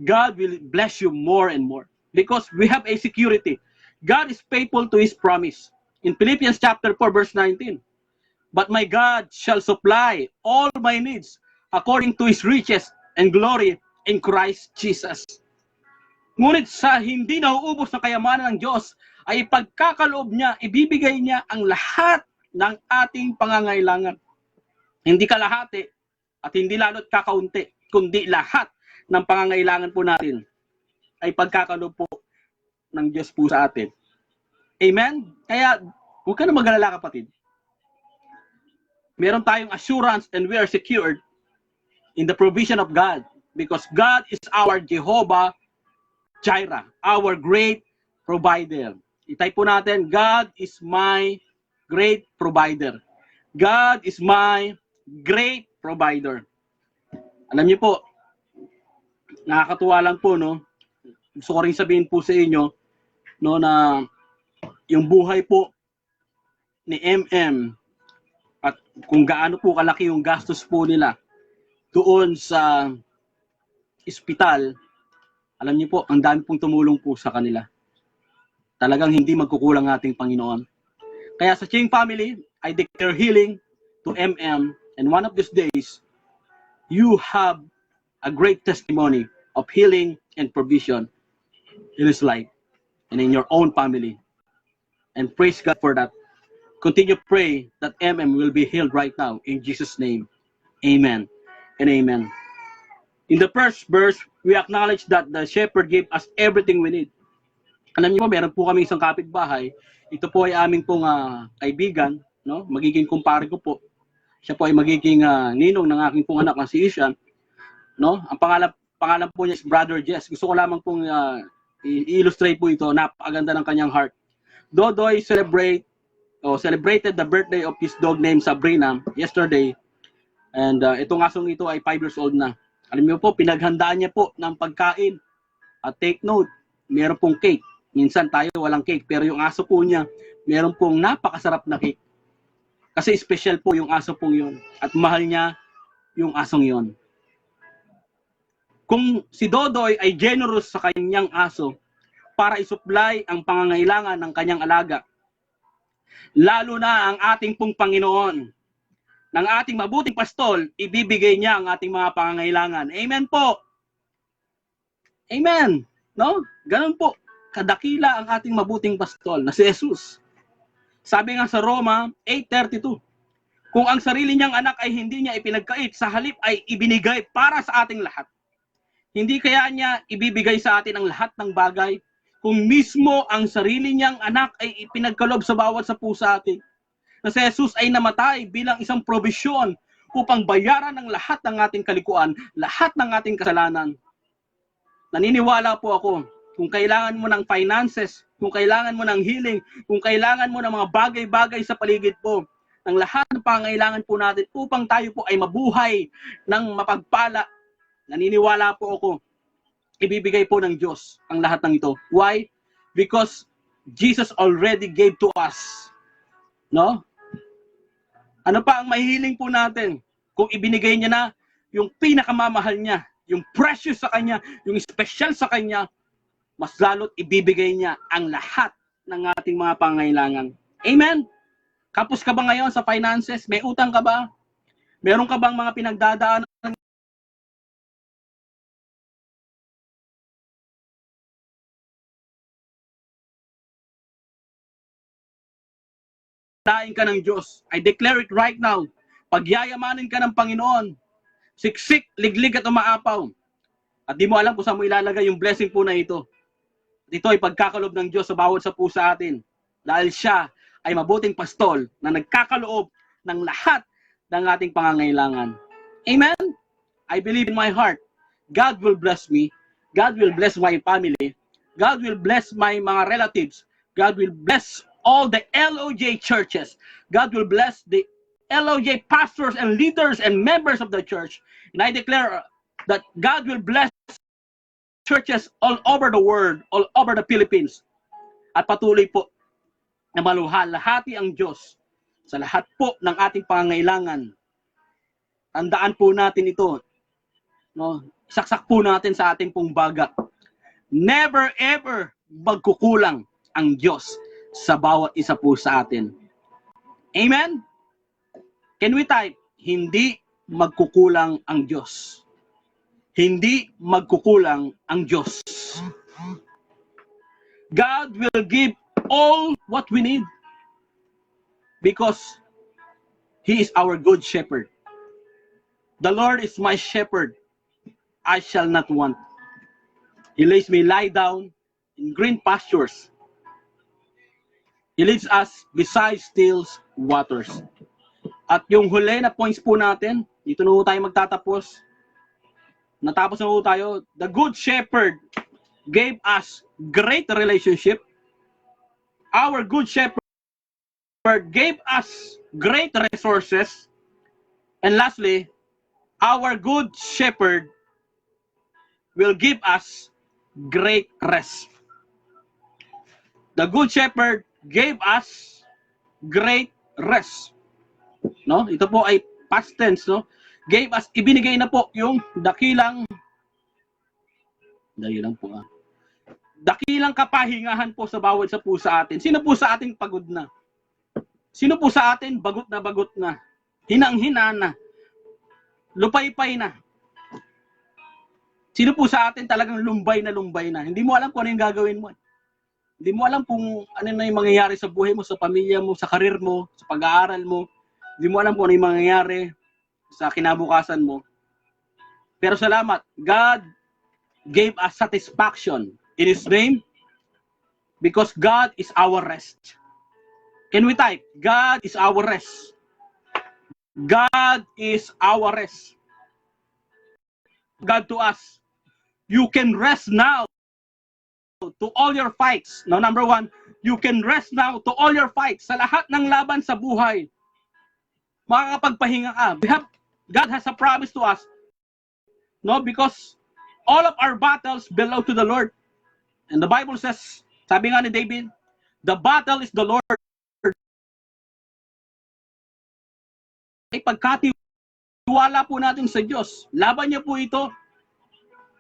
Speaker 3: God will bless you more and more. Because we have a security. God is faithful to His promise. In Philippians chapter 4 verse 19, but my God shall supply all my needs according to His riches and glory in Christ Jesus. Ngunit sa hindi nauubos na kayamanan ng Diyos, ay pagkakaloob niya, ibibigay niya ang lahat ng ating pangangailangan. Hindi kalahati at hindi lalo't kakaunti, kundi lahat ng pangangailangan po natin ay pagkakaloob po ng Diyos po sa atin. Amen? Kaya, huwag ka na mag-alala kapatid. Meron tayong assurance and we are secured in the provision of God because God is our Jehovah Jireh, our great provider. Itype po natin, God is my great provider. God is my great provider. Alam niyo po, nakakatuwa lang po, no? Gusto ko rin sabihin po sa inyo, no, na yung buhay po ni MM at kung gaano po kalaki yung gastos po nila doon sa ospital, alam niyo po, ang dami pong tumulong po sa kanila. Talagang hindi magkukulang ating Panginoon. Kaya sa Ching family, I declare healing to MM, and one of these days, you have a great testimony of healing and provision in His life and in your own family. And praise God for that. Continue to pray that MM will be healed right now in Jesus' name. Amen and amen. In the first verse, we acknowledge that the shepherd gave us everything we need. Alam niyo po, meron po kami isang kapitbahay. Ito po ay aming pong kaibigan, no? Magiging kumpare ko po. Siya po ay magiging ninong ng aking pong anak na si Ishan, no? Ang pangalan po niya is Brother Jess. Gusto ko lamang pong i-illustrate po ito. Napakaganda ng kanyang heart. Dodoy celebrated the birthday of his dog named Sabrina yesterday. And itong asong ito ay 5 years old na. Alam niyo po, pinaghandaan niya po ng pagkain. At take note, meron pong cake. Minsan tayo walang cake, pero yung aso po niya, meron pong napakasarap na cake. Kasi special po yung aso pong yun. At mahal niya yung asong yun. Kung si Dodoy ay generous sa kanyang aso para isupply ang pangangailangan ng kanyang alaga, lalo na ang ating pong Panginoon, ng ating mabuting pastol, ibibigay niya ang ating mga pangangailangan. Amen po. Amen. No? Ganun po. Kadakila ang ating mabuting pastol na si Jesus. Sabi nga sa Roma 8:32, kung ang sarili niyang anak ay hindi niya ipinagkait, sa halip ay ibinigay para sa ating lahat. Hindi kaya niya ibibigay sa atin ang lahat ng bagay kung mismo ang sarili niyang anak ay ipinagkalob sa bawat sa pusa atin. Na si Jesus ay namatay bilang isang probisyon upang bayaran ng lahat ng ating kalikuan, lahat ng ating kasalanan. Naniniwala po ako, kung kailangan mo ng finances, kung kailangan mo ng healing, kung kailangan mo ng mga bagay-bagay sa paligid po, ng lahat ng pangailangan po natin upang tayo po ay mabuhay ng mapagpala, naniniwala po ako, ibibigay po ng Diyos ang lahat ng ito. Why? Because Jesus already gave to us. No? Ano pa ang mahihiling po natin kung ibinigay niya na yung pinakamamahal niya, yung precious sa kanya, yung special sa kanya, mas lalo't ibibigay niya ang lahat ng ating mga pangailangan. Amen? Kapos ka ba ngayon sa finances? May utang ka ba? Meron ka bang mga pinagdadaanan? Daing ka ng Diyos. I declare it right now. Pagyayamanin ka ng Panginoon. Siksik, liglig at umaapaw. At di mo alam kung saan mo ilalagay yung blessing po na ito. At ito ay pagkakalob ng Diyos sa bawat sa pusa atin. Dahil siya ay mabuting pastol na nagkakaloob ng lahat ng ating pangangailangan. Amen? I believe in my heart God will bless me. God will bless my family. God will bless my mga relatives. God will bless all the LOJ churches. God will bless the LOJ pastors and leaders and members of the church. And I declare that God will bless churches all over the world, all over the Philippines. At patuloy po na maluhalhati ang Diyos sa lahat po ng ating pangangailangan. Tandaan po natin ito. No? Saksak po natin sa ating pong baga. Never ever magkukulang ang Diyos sa bawat isa po sa atin. Amen? Can we type? Hindi magkukulang ang Diyos. Hindi magkukulang ang Diyos. God will give all what we need because He is our good shepherd. The Lord is my shepherd. I shall not want. He lays me lie down in green pastures. He leads us beside still waters. At yung huli na points po natin, dito na po tayo magtatapos. Natapos na po tayo. The good shepherd gave us great relationship. Our good shepherd gave us great resources. And lastly, our good shepherd will give us great rest. The good shepherd gave us great rest. No? Ito po ay past tense, no? Gave us, ibinigay na po yung dakilang kapahingahan po sa bawat isa po sa atin. Sino po sa ating pagod na? Sino po sa atin bagot na? Hinang-hina na. Lupay-pay na. Sino po sa atin talagang lumbay na? Hindi mo alam kung ano yung gagawin mo. Hindi mo alam kung ano na yung mangyayari sa buhay mo, sa pamilya mo, sa karir mo, sa pag-aaral mo. Hindi mo alam kung ano yung mangyayari sa kinabukasan mo. Pero salamat, God gave us satisfaction in His name because God is our rest. Can we type? God is our rest. God is our rest. God to us. You can rest now to all your fights. Now, number one, you can rest now to all your fights. Sa lahat ng laban sa buhay, makakapagpahinga ka. God has a promise to us. No, because all of our battles belong to the Lord. And the Bible says, sabi nga ni David, the battle is the Lord. Ay pagkatiwala po natin sa Diyos. Laban niya po ito.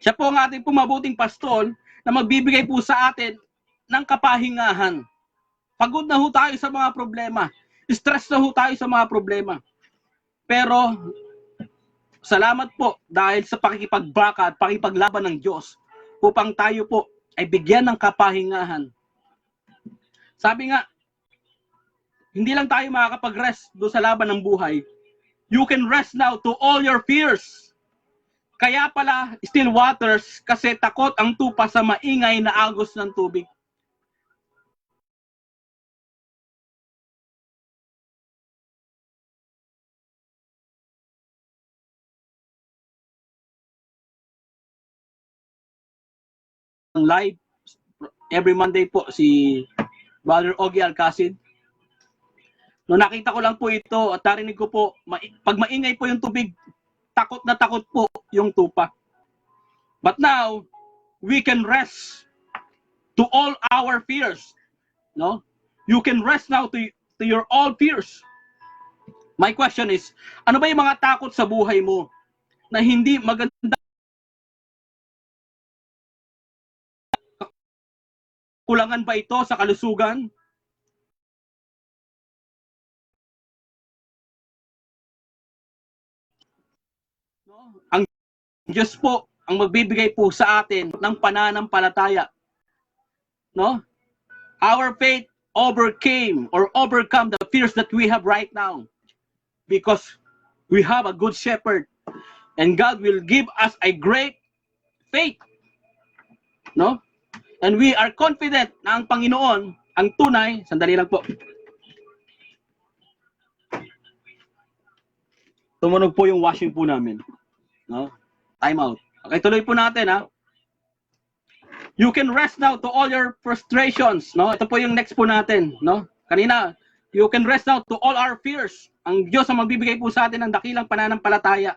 Speaker 3: Siya po ang ating pumabuting pastol na magbibigay po sa atin ng kapahingahan. Pagod na ho tayo sa mga problema. Stress na ho tayo sa mga problema. Pero, salamat po dahil sa pakikipagbaka at pakipaglaban ng Diyos upang tayo po ay bigyan ng kapahingahan. Sabi nga, hindi lang tayo makakapag-rest doon sa laban ng buhay. You can rest now to all your fears. Kaya pala, still waters, kasi takot ang tupa sa maingay na agos ng tubig. Live, every Monday po, si Brother Ogie Alcacid. No, nakita ko lang po ito at narinig ko po, pag maingay po yung tubig, takot na takot po yung tupa. But now, we can rest to all our fears. No? You can rest now to your all fears. My question is, ano ba yung mga takot sa buhay mo na hindi maganda? Kulangan ba ito sa kalusugan? No? Ang Diyos po ang magbibigay po sa atin ng pananampalataya. No? Our faith overcame or overcome the fears that we have right now because we have a good shepherd and God will give us a great faith. No? And we are confident na ang Panginoon ang tunay, sandali lang po. Tumunog po yung washing po namin. No? Time out. Okay, tuloy po natin, ha. You can rest now to all your frustrations, no? Ito po yung next po natin, no? Kanina, you can rest now to all our fears. Ang Diyos ang magbibigay po sa atin ng dakilang pananampalataya,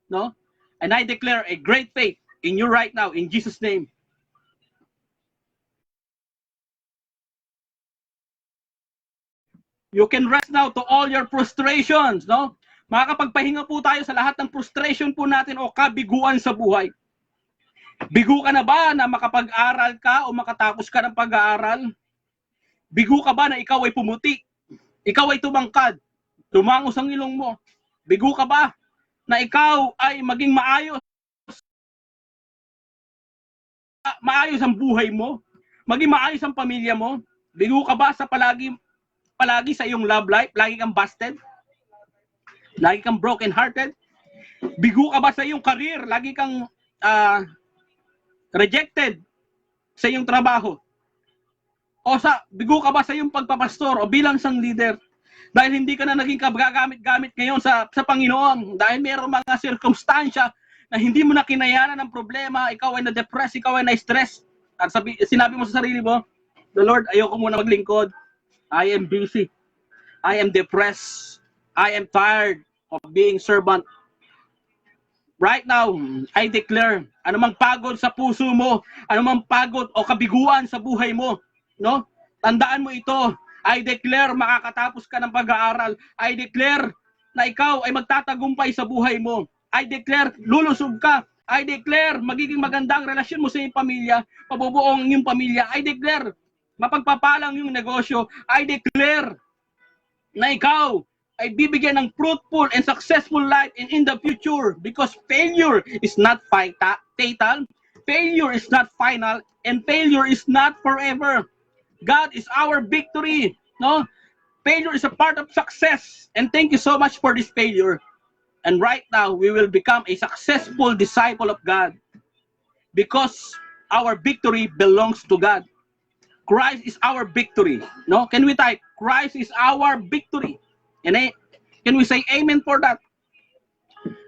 Speaker 3: no? And I declare a great faith in you right now, in Jesus' name. You can rest now to all your frustrations, no? Makakapagpahinga po tayo sa lahat ng frustration po natin o kabiguan sa buhay. Bigo ka na ba na makapag-aral ka o makatapos ka ng pag-aaral? Bigo ka ba na ikaw ay pumuti? Ikaw ay tumangkad? Tumangos ang ilong mo? Bigo ka ba na ikaw ay maging maayos? Maayos ang buhay mo? Maging maayos ang pamilya mo? Bigo ka ba sa palagi sa iyong love life? Lagi kang busted? Lagi kang broken hearted? Bigo ka ba sa iyong career? Lagi kang rejected sa iyong trabaho? O bigo ka ba sa iyong pagpapastor o bilang isang leader? Dahil hindi ka na naging gagamit-gamit ngayon sa Panginoon. Dahil mayroong mga sirkumstansya na hindi mo na kinayanan ng problema, ikaw ay na-depress, ikaw ay na-stress. At sinabi mo sa sarili mo, the Lord, ayoko muna maglingkod. I am busy. I am depressed. I am tired of being servant. Right now, I declare, anumang pagod sa puso mo, anumang pagod o kabiguan sa buhay mo, no? Tandaan mo ito. I declare, makakatapos ka ng pag-aaral. I declare na ikaw ay magtatagumpay sa buhay mo. I declare, lulusog ka. I declare, magiging magandang relasyon mo sa iyong pamilya, mabubuo ang iyong pamilya. I declare, mapagpapalang yung negosyo. I declare na ikaw ay bibigyan ng fruitful and successful life in the future, because failure is not fatal, failure is not final, and failure is not forever. God is our victory, no? Failure is a part of success, and thank you so much for this failure. And right now, we will become a successful disciple of God because our victory belongs to God. Christ is our victory. No? Can we type, Christ is our victory? And can we say amen for that?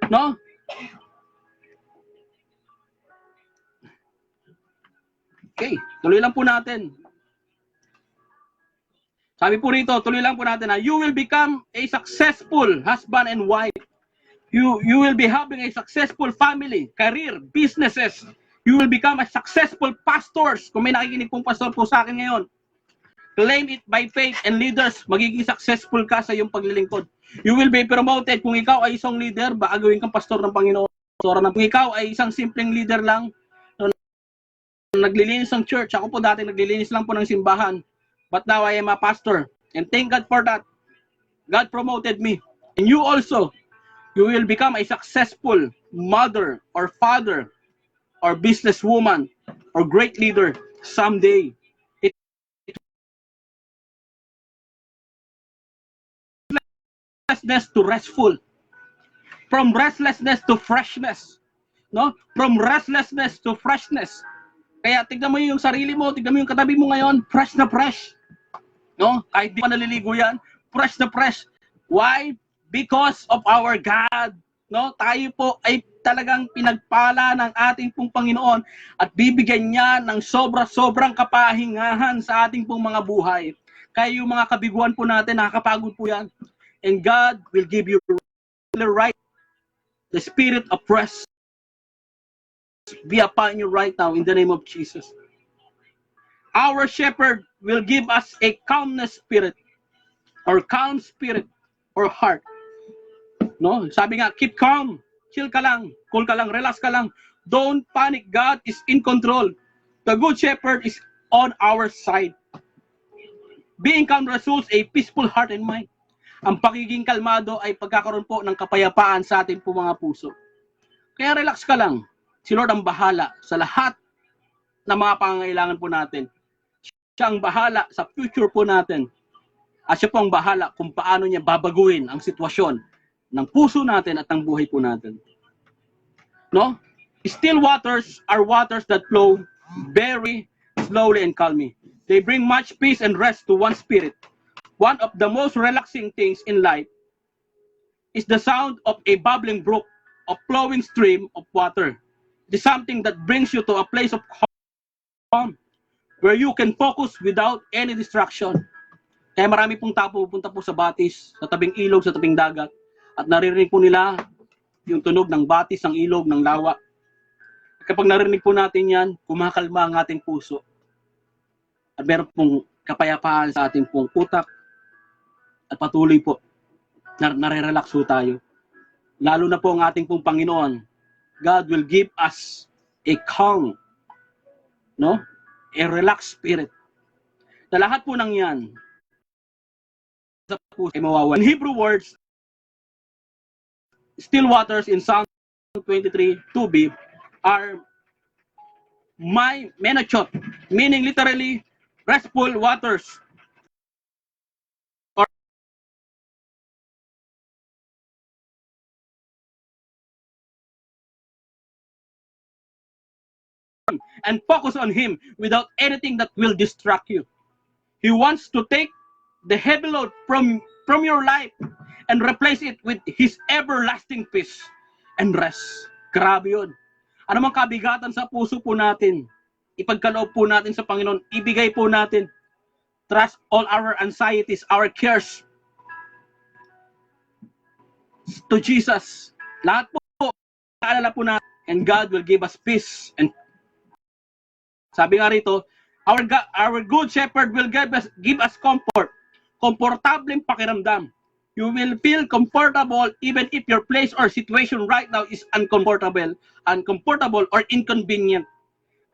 Speaker 3: No? Okay, tuloy lang po natin. Sabi po rito, tuloy lang po natin na you will become a successful husband and wife. You will be having a successful family, career, businesses. You will become a successful pastors. Kung may nakikinig pong pastor po sa akin ngayon, claim it by faith, and leaders, magiging successful ka sa iyong paglilingkod. You will be promoted. Kung ikaw ay isang leader, baka gawin kang pastor ng Panginoon. Kung ikaw ay isang simpleng leader lang, naglilinis ng church. Ako po dati naglilinis lang po ng simbahan. But now I am a pastor. And thank God for that. God promoted me. And you also, you will become a successful mother or father or businesswoman or great leader someday. Restlessness to restful. From restlessness to freshness. No? From restlessness to freshness. Kaya tignan mo yung sarili mo, tignan mo yung katabi mo ngayon, fresh na fresh. No? Kahit di pa naliligo yan, fresh na fresh. Why? Because of our God. No? Tayo po ay talagang pinagpala ng ating pong Panginoon at bibigyan niya ng sobrang kapahingahan sa ating pong mga buhay. Kaya yung mga kabiguan po natin, nakakapagod po yan. And God will give you the right, the spirit of rest be upon you right now in the name of Jesus. Our shepherd will give us a calmness spirit or calm spirit or heart. No? Sabi nga, keep calm. Chill ka lang. Cool ka lang. Relax ka lang. Don't panic. God is in control. The good shepherd is on our side. Being calm results a peaceful heart and mind. Ang pagiging kalmado ay pagkakaroon po ng kapayapaan sa ating po mga puso. Kaya relax ka lang. Si Lord ang bahala sa lahat ng mga pangangailangan po natin. Siya ang bahala sa future po natin. At siya po ang bahala kung paano niya babaguhin ang sitwasyon ng puso natin at ng buhay po natin. No? Still waters are waters that flow very slowly and calmly. They bring much peace and rest to one's spirit. One of the most relaxing things in life is the sound of a bubbling brook, a flowing stream of water. This is something that brings you to a place of calm where you can focus without any distraction. Kaya marami pong tao pupunta po sa batis, sa tabing ilog, sa tabing dagat, at naririnig po nila yung tunog ng batis, ng ilog, ng lawa. Kapag narinig po natin yan, kumakalma ang ating puso. At meron pong kapayapaan sa ating pong utak, at patuloy po, nare-relax po tayo. Lalo na po ang ating pong Panginoon, God will give us a calm, no? A relaxed spirit. Na lahat po ng yan, sa puso ay mawawala. In Hebrew words, still waters in Psalm 23, 2b, are my menachot, meaning literally, restful waters. And focus on Him without anything that will distract you. He wants to take the heavy load from your life and replace it with His everlasting peace and rest. Grabe yun. Ano mang kabigatan sa puso po natin, ipagkaloob po natin sa Panginoon, ibigay po natin. Trust all our anxieties, our cares to Jesus. Lahat po, kaalala po natin, and God will give us peace. And sabi nga rito, our good shepherd will give us comfort. Komportableng pakiramdam. You will feel comfortable even if your place or situation right now is uncomfortable or inconvenient.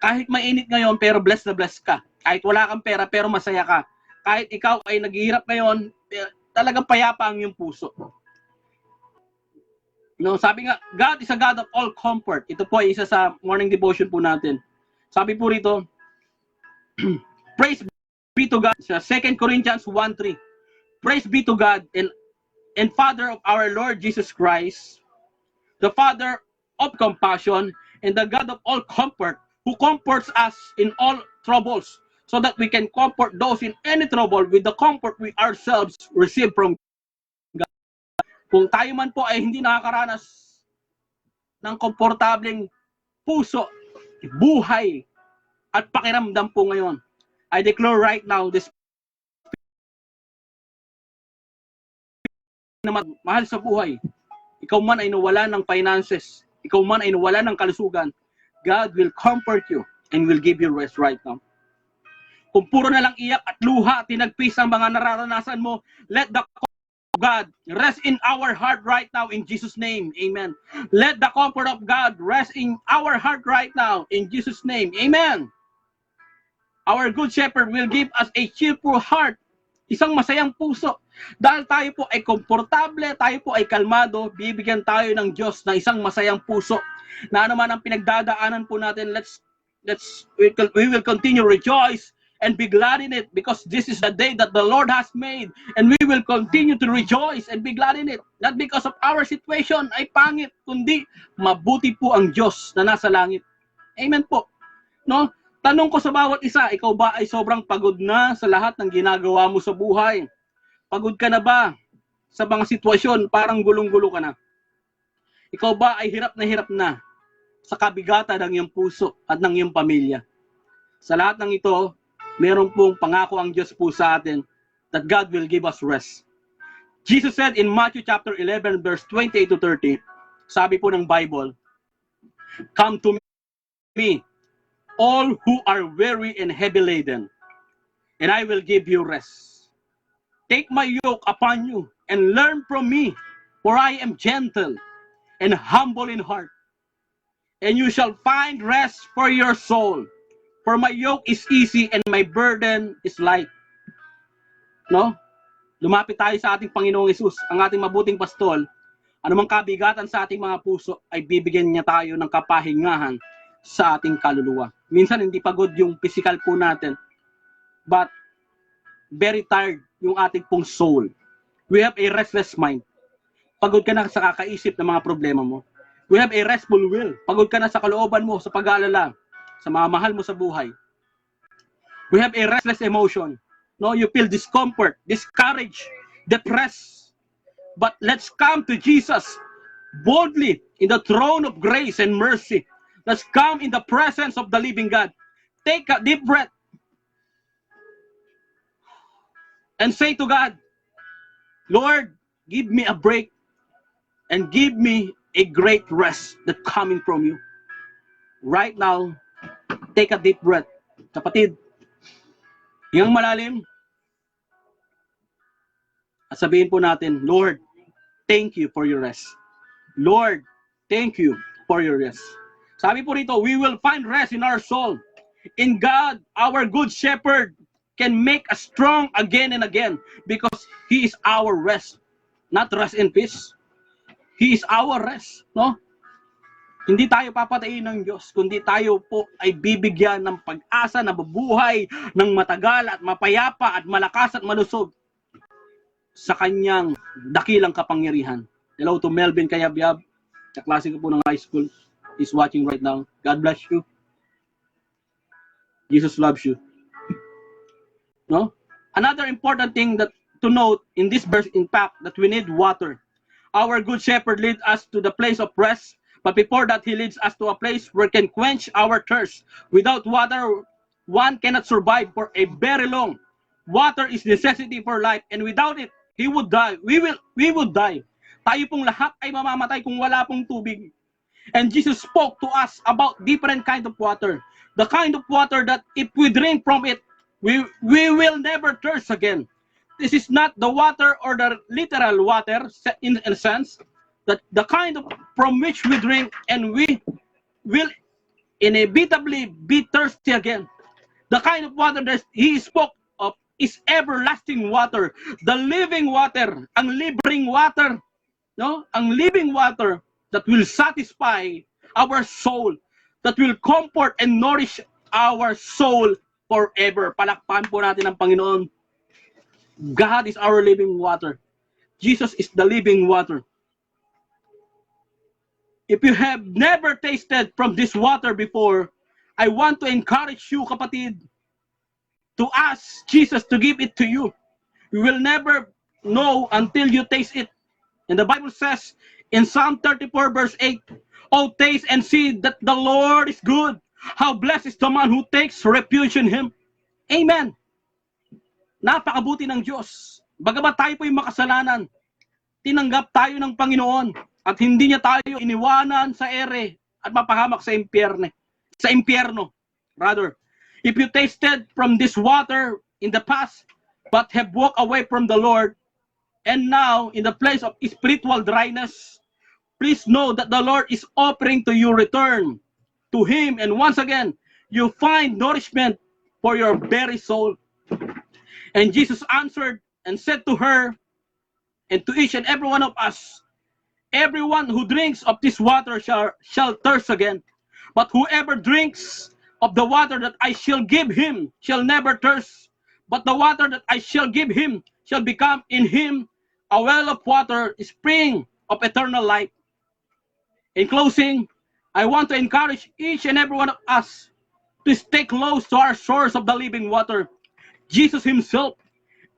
Speaker 3: Kahit mainit ngayon pero blessed na blessed ka. Kahit wala kang pera pero masaya ka. Kahit ikaw ay naghihirap ngayon, talagang payapa ang iyong puso. No, sabi nga, God is a God of all comfort. Ito po ay isa sa morning devotion po natin. Sabi po rito, praise be to God. Sa 2 Corinthians 1:3. Praise be to God and Father of our Lord Jesus Christ, the Father of compassion and the God of all comfort, who comforts us in all troubles, so that we can comfort those in any trouble with the comfort we ourselves receive from God. Kung tayo man po ay hindi nakakaranas ng komportableng puso, buhay, at pakiramdam po ngayon, I declare right now, this na mahal sa buhay, ikaw man ay nawala ng finances, ikaw man ay nawala ng kalusugan, God will comfort you and will give you rest right now. Kung puro na lang iyak at luha, tinagpis ang mga nararanasan mo, let the God rest in our heart right now in Jesus' name. Amen. Let the comfort of God rest in our heart right now in Jesus' name. Amen. Our good shepherd will give us a cheerful heart, isang masayang puso. Dahil tayo po ay komportable, tayo po ay kalmado, bibigyan tayo ng Diyos ng isang masayang puso. Na naman ang pinagdadaanan po natin, we will continue to rejoice and be glad in it, because this is the day that the Lord has made, and we will continue to rejoice and be glad in it. Not because of our situation ay pangit, kundi mabuti po ang Diyos na nasa langit. Amen po. No? Tanong ko sa bawat isa, ikaw ba ay sobrang pagod na sa lahat ng ginagawa mo sa buhay? Pagod ka na ba sa mga sitwasyon, parang gulong-gulo ka na? Ikaw ba ay hirap na sa kabigatan ng iyong puso at ng iyong pamilya? Sa lahat ng ito, meron pong pangako ang Diyos po sa atin that God will give us rest. Jesus said in Matthew chapter 11 verse 28 to 30, sabi po ng Bible, "Come to me, all who are weary and heavy laden, and I will give you rest. Take my yoke upon you and learn from me, for I am gentle and humble in heart, and you shall find rest for your soul. For my yoke is easy and my burden is light." No? Lumapit tayo sa ating Panginoong Hesus, ang ating mabuting pastol. Anumang kabigatan sa ating mga puso ay bibigyan niya tayo ng kapahingahan sa ating kaluluwa. Minsan hindi pagod yung physical po natin, but very tired yung ating pong soul. We have a restless mind. Pagod ka na sa kakaisip ng mga problema mo. We have a restful will. Pagod ka na sa kalooban mo, sa pag-aalala, sa mga mahal mo sa buhay. We have a restless emotion. No, you feel discomfort, discouraged, depressed. But let's come to Jesus boldly in the throne of grace and mercy. Let's come in the presence of the living God. Take a deep breath and say to God, Lord, give me a break and give me a great rest that coming from you. Right now, take a deep breath. Kapatid, hingang malalim. At sabihin po natin, Lord, thank you for your rest. Lord, thank you for your rest. Sabi po rito, we will find rest in our soul. In God, our good shepherd can make us strong again and again because He is our rest. Not rest in peace. He is our rest. No? Hindi tayo papatayin ng Diyos, kundi tayo po ay bibigyan ng pag-asa na mabuhay ng matagal at mapayapa at malakas at malusog sa kanyang dakilang kapangyarihan. Hello to Melvin Kayabyab, kaklase ko po ng high school. He's watching right now. God bless you. Jesus loves you. No? Another important thing that to note in this verse, in fact, that we need water. Our good shepherd leads us to the place of rest, but before that, he leads us to a place where can quench our thirst. Without water, one cannot survive for a very long. Water is necessity for life, and without it, he would die. We would die. Tayo pong lahat ay mamamatay kung wala pong tubig. And Jesus spoke to us about different kind of water. The kind of water that if we drink from it, we will never thirst again. This is not the water or the literal water in a sense, that the kind of from which we drink and we will inevitably be thirsty again. The kind of water that he spoke of is everlasting water, the living water, ang libreng water, no? Ang living water that will satisfy our soul, that will comfort and nourish our soul forever. Palakpakan po natin ang Panginoon. God is our living water. Jesus is the living water. If you have never tasted from this water before, I want to encourage you, kapatid, to ask Jesus to give it to you. You will never know until you taste it. And the Bible says in Psalm 34 verse 8, "Oh, taste and see that the Lord is good. How blessed is the man who takes refuge in Him." Amen. Napakabuti ng Diyos. Bagamat tayo po yung makasalanan, tinanggap tayo ng Panginoon at hindi niya tayo iniwanan sa ere at mapahamak sa impyerno. Rather, if you tasted from this water in the past but have walked away from the Lord, and now in the place of spiritual dryness, please know that the Lord is offering to you return to Him, and once again, you find nourishment for your very soul. And Jesus answered and said to her, and to each and every one of us, everyone who drinks of this water shall thirst again. But whoever drinks of the water that I shall give him shall never thirst. But the water that I shall give him shall become in him a well of water, a spring of eternal life. In closing, I want to encourage each and every one of us to stay close to our source of the living water, Jesus Himself,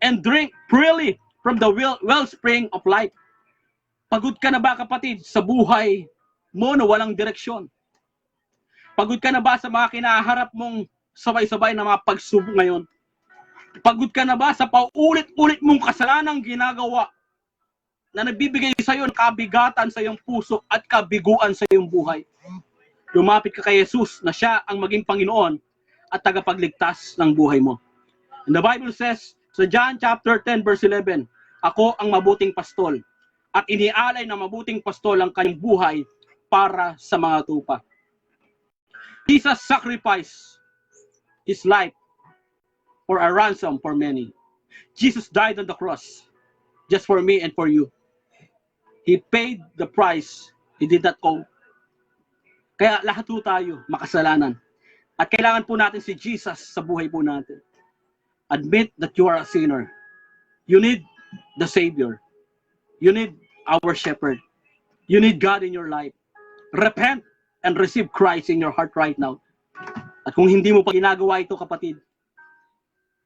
Speaker 3: and drink freely from the wellspring of life. Pagod ka na ba, kapatid, sa buhay mo na walang direksyon? Pagod ka na ba sa mga kinaharap mong sabay-sabay na mga pagsubok ngayon? Pagod ka na ba sa paulit-ulit mong kasalanang ginagawa na nagbibigay sa iyo ng kabigatan sa iyong puso at kabiguan sa iyong buhay? Lumapit ka kay Jesus na siya ang maging Panginoon at tagapagligtas ng buhay mo. And the Bible says, sa John chapter 10 verse 11, "Ako ang mabuting pastol, at inialay na mabuting pastol ang kanyang buhay para sa mga tupa." Jesus sacrificed His life for a ransom for many. Jesus died on the cross just for me and for you. He paid the price He did not owe. Kaya lahat po tayo makasalanan. At kailangan po natin si Jesus sa buhay po natin. Admit that you are a sinner. You need the Savior. You need our shepherd. You need God in your life. Repent and receive Christ in your heart right now. At kung hindi mo pa ginagawa ito, kapatid,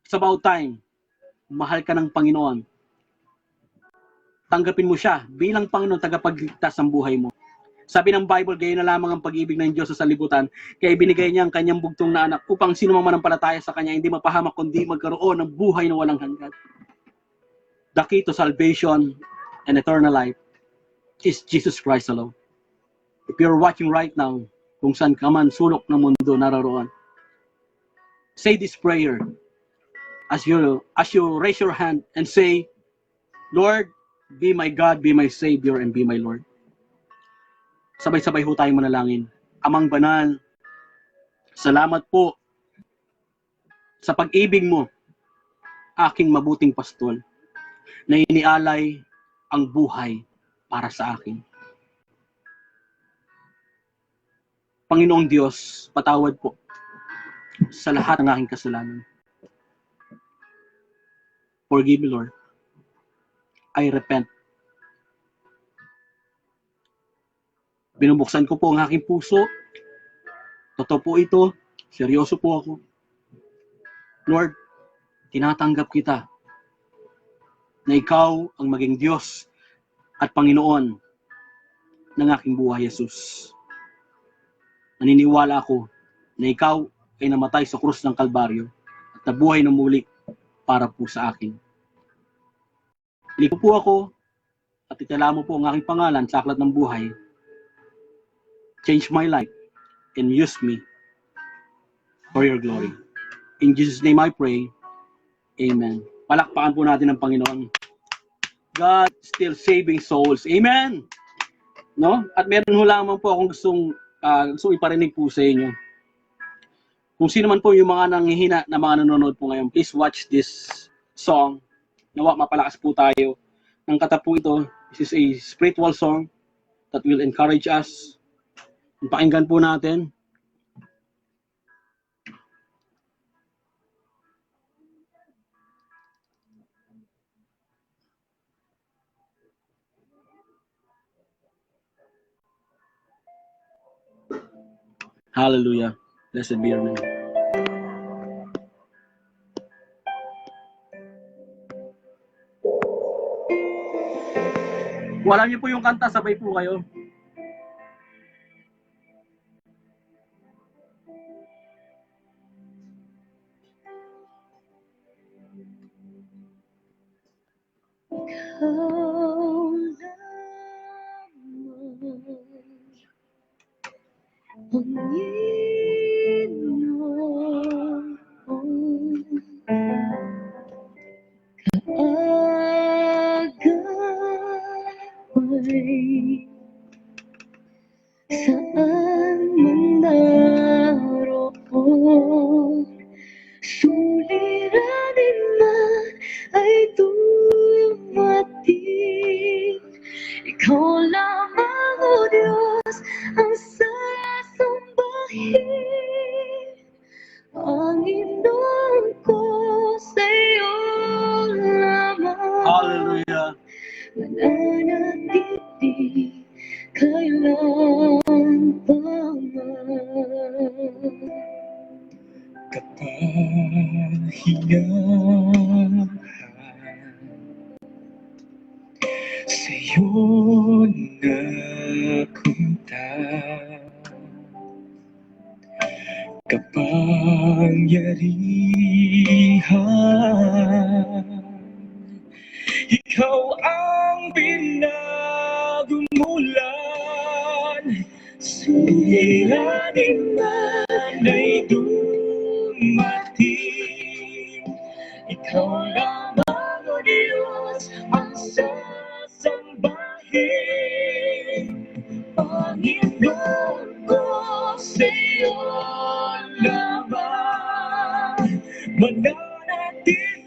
Speaker 3: it's about time. Mahal ka ng Panginoon. Tanggapin mo siya bilang Panginoon tagapagligtas ng buhay mo. Sabi ng Bible, gayon na lamang ang pag-ibig ng Diyos sa sanlibutan, kaya ibinigay niya ang kanyang bugtong na anak upang sino man manampalataya sa kanya hindi mapahamak kundi magkaroon ng buhay na walang hanggan. The key to salvation and eternal life is Jesus Christ alone. If you're watching right now, kung saan ka man sulok ng mundo naroon, say this prayer as you raise your hand and say, Lord, be my God, be my Savior, and be my Lord. Sabay-sabay ho tayong manalangin. Amang banal, salamat po sa pag-ibig mo, aking mabuting pastol, na inialay ang buhay para sa akin. Panginoong Diyos, patawad po sa lahat ng aking kasalanan. Forgive me, Lord. I repent. Binubuksan ko po ang aking puso. Totoo po ito. Seryoso po ako. Lord, tinatanggap kita na ikaw ang maging Diyos at Panginoon ng aking buhay, Jesus. Naniniwala ako na ikaw ay namatay sa krus ng Kalbaryo at nabuhay na muli para po sa akin. Liko po ako at itala mo po ang aking pangalan sa aklat ng buhay. Change my life and use me for your glory. In Jesus' name I pray. Amen. Palakpakan po natin ang Panginoon. God still saving souls. Amen. No? At meron ho lamang po akong gustong iparinig po sa inyo. Kung sino man po yung mga nanghihina na mga nanonood po ngayon, please watch this song. Nawa mapalakas po tayo. Ng kata po ito, this is a spiritual song that will encourage us. Pakinggan po natin. Hallelujah. Blessed be your name. Kung alam niyo po yung kanta, sabay po kayo.
Speaker 4: Saan man naroon, suliranin man ay dumating. Ikaw lamang, O Diyos, ang sasambahin. Panginoon ko, sa iyo lamang.
Speaker 3: Hallelujah.
Speaker 4: Mananatili kailan pa man. Kapahingahan sa'yo nakunta. Kapangyarihan, ikaw ang pinagmulan. Suliranin man ay dumating. Ikaw lamang, O Diyos, ang sasambahin. Panginoon ko, sa iyo lamang mananatili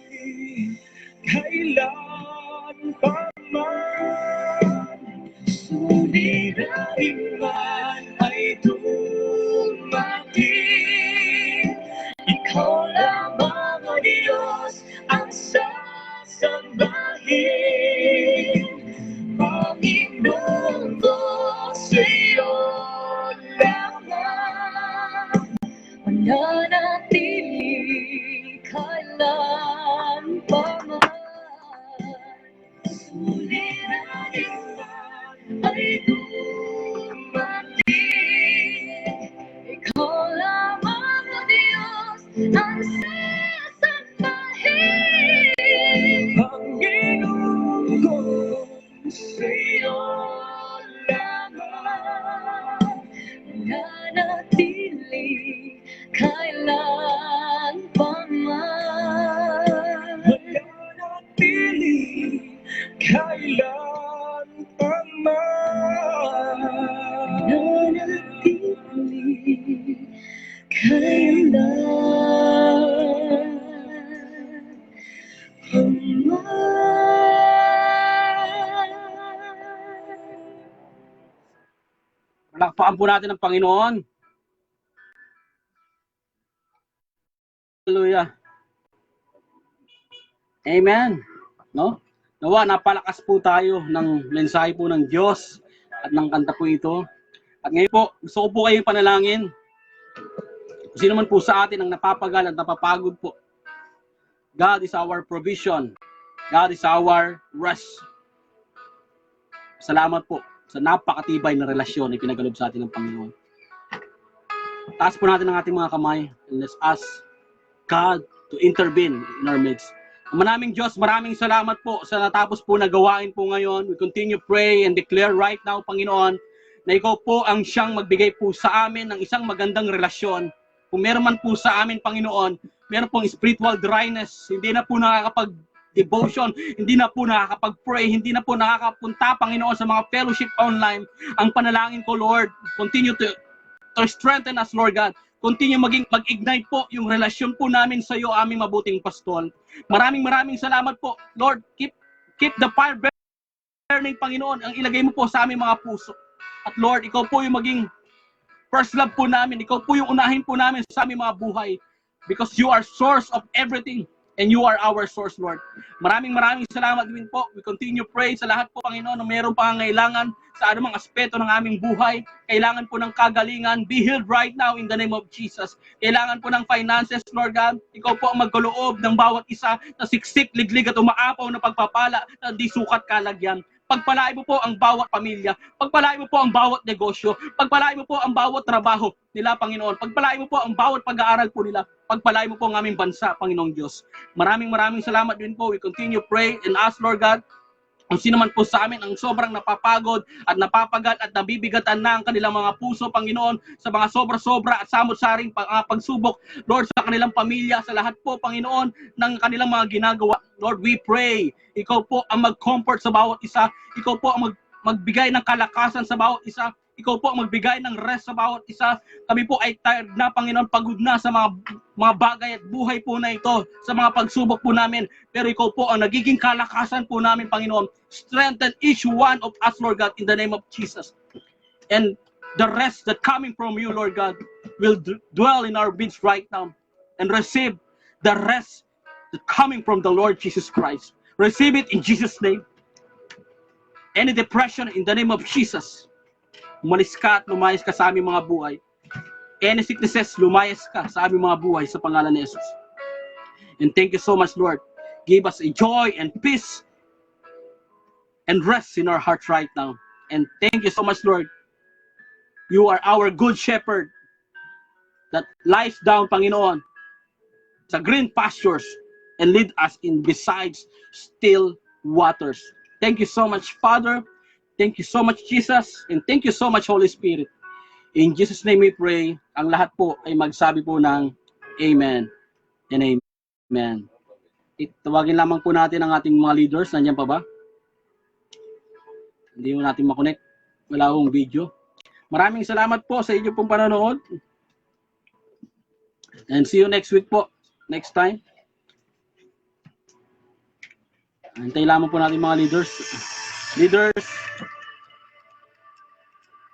Speaker 4: kailan pa man. Suliranin man ay dumating. Ikaw lamang, O Diyos, ang sasambahin. Panginoon ko, sa iyo lamang mananatili kailan pa man. Suliranin man ay dumating.
Speaker 3: Palakpakan po natin ang Panginoon. Hallelujah. Amen. No? Nawa, napalakas po tayo ng mensahe po ng Diyos at ng kanta po ito. At ngayon po, gusto ko po kayong panalangin. Kung sino man po sa atin ang napapagal at napapagod po, God is our provision. God is our rest. Salamat po sa napakatibay na relasyon na pinagalob sa atin ng Panginoon. Taas po natin ang ating mga kamay and let's ask God to intervene in our midst. Maraming Diyos, maraming salamat po sa natapos po na gawain po ngayon. We continue pray and declare right now, Panginoon, na ikaw po ang siyang magbigay po sa amin ng isang magandang relasyon. Kung meron man po sa amin, Panginoon, meron pong spiritual dryness, hindi na po nakakapag-devotion, hindi na po nakakapag-pray, hindi na po nakakapunta, Panginoon, sa mga fellowship online. Ang panalangin ko, Lord, continue to strengthen us, Lord God. Continue mag-ignite po yung relasyon po namin sa iyo, aming mabuting pastol. Maraming salamat po. Lord, keep the fire burning, Panginoon. Ang ilagay mo po sa aming mga puso. At Lord, ikaw po yung maging first love po namin. Ikaw po yung unahin po namin sa aming mga buhay. Because you are source of everything. And you are our source, Lord. Maraming salamat din po. We continue pray sa lahat po, Panginoon, na mayroong pangangailangan sa anumang aspeto ng aming buhay. Kailangan po ng kagalingan. Be healed right now in the name of Jesus. Kailangan po ng finances, Lord God. Ikaw po ang magkaloob ng bawat isa na siksik, liglig at umaapaw na pagpapala na di sukat kalagyan. Pagpalain mo po ang bawat pamilya. Pagpalain mo po ang bawat negosyo. Pagpalain mo po ang bawat trabaho nila, Panginoon. Pagpalain mo po ang bawat pag-aaral po nila. Pagpalain mo po ang aming bansa, Panginoong Diyos. Maraming salamat din po. We continue pray and ask, Lord God, kung sino man po sa amin ang sobrang napapagod at napapagat at nabibigatan na ang kanilang mga puso, Panginoon, sa mga sobra-sobra at samot-saring pagsubok, Lord, sa kanilang pamilya, sa lahat po, Panginoon, ng kanilang mga ginagawa. Lord, we pray. Ikaw po ang mag-comfort sa bawat isa. Ikaw po ang magbigay ng kalakasan sa bawat isa. Ikaw po ang magbigay ng rest sa bawat isa. Kami po ay tired na, Panginoon, pagod na sa mga bagay at buhay po na ito, sa mga pagsubok po namin. Pero ikaw po ang nagiging kalakasan po namin, Panginoon. Strengthen each one of us, Lord God, in the name of Jesus. And the rest that coming from you, Lord God, will dwell in our midst right now and receive the rest that coming from the Lord Jesus Christ. Receive it in Jesus' name. Any depression, in the name of Jesus. Umalis ka at lumayas ka sa aming mga buhay. Any sicknesses, lumayas ka sa aming mga buhay sa pangalan ni Jesus. And thank you so much, Lord. Give us a joy and peace and rest in our hearts right now. And thank you so much, Lord. You are our good shepherd that lies down, Panginoon, sa green pastures and lead us in besides still waters. Thank you so much, Father. Thank you so much, Jesus. And thank you so much, Holy Spirit. In Jesus' name we pray. Ang lahat po ay magsabi po ng Amen and Amen. Tawagin lamang po natin ang ating mga leaders. Nandiyan pa ba? Hindi mo natin makonect. Wala akong video. Maraming salamat po sa inyo pong panonood. And see you next week po. Next time. Antay lamang po natin mga leaders. Leaders,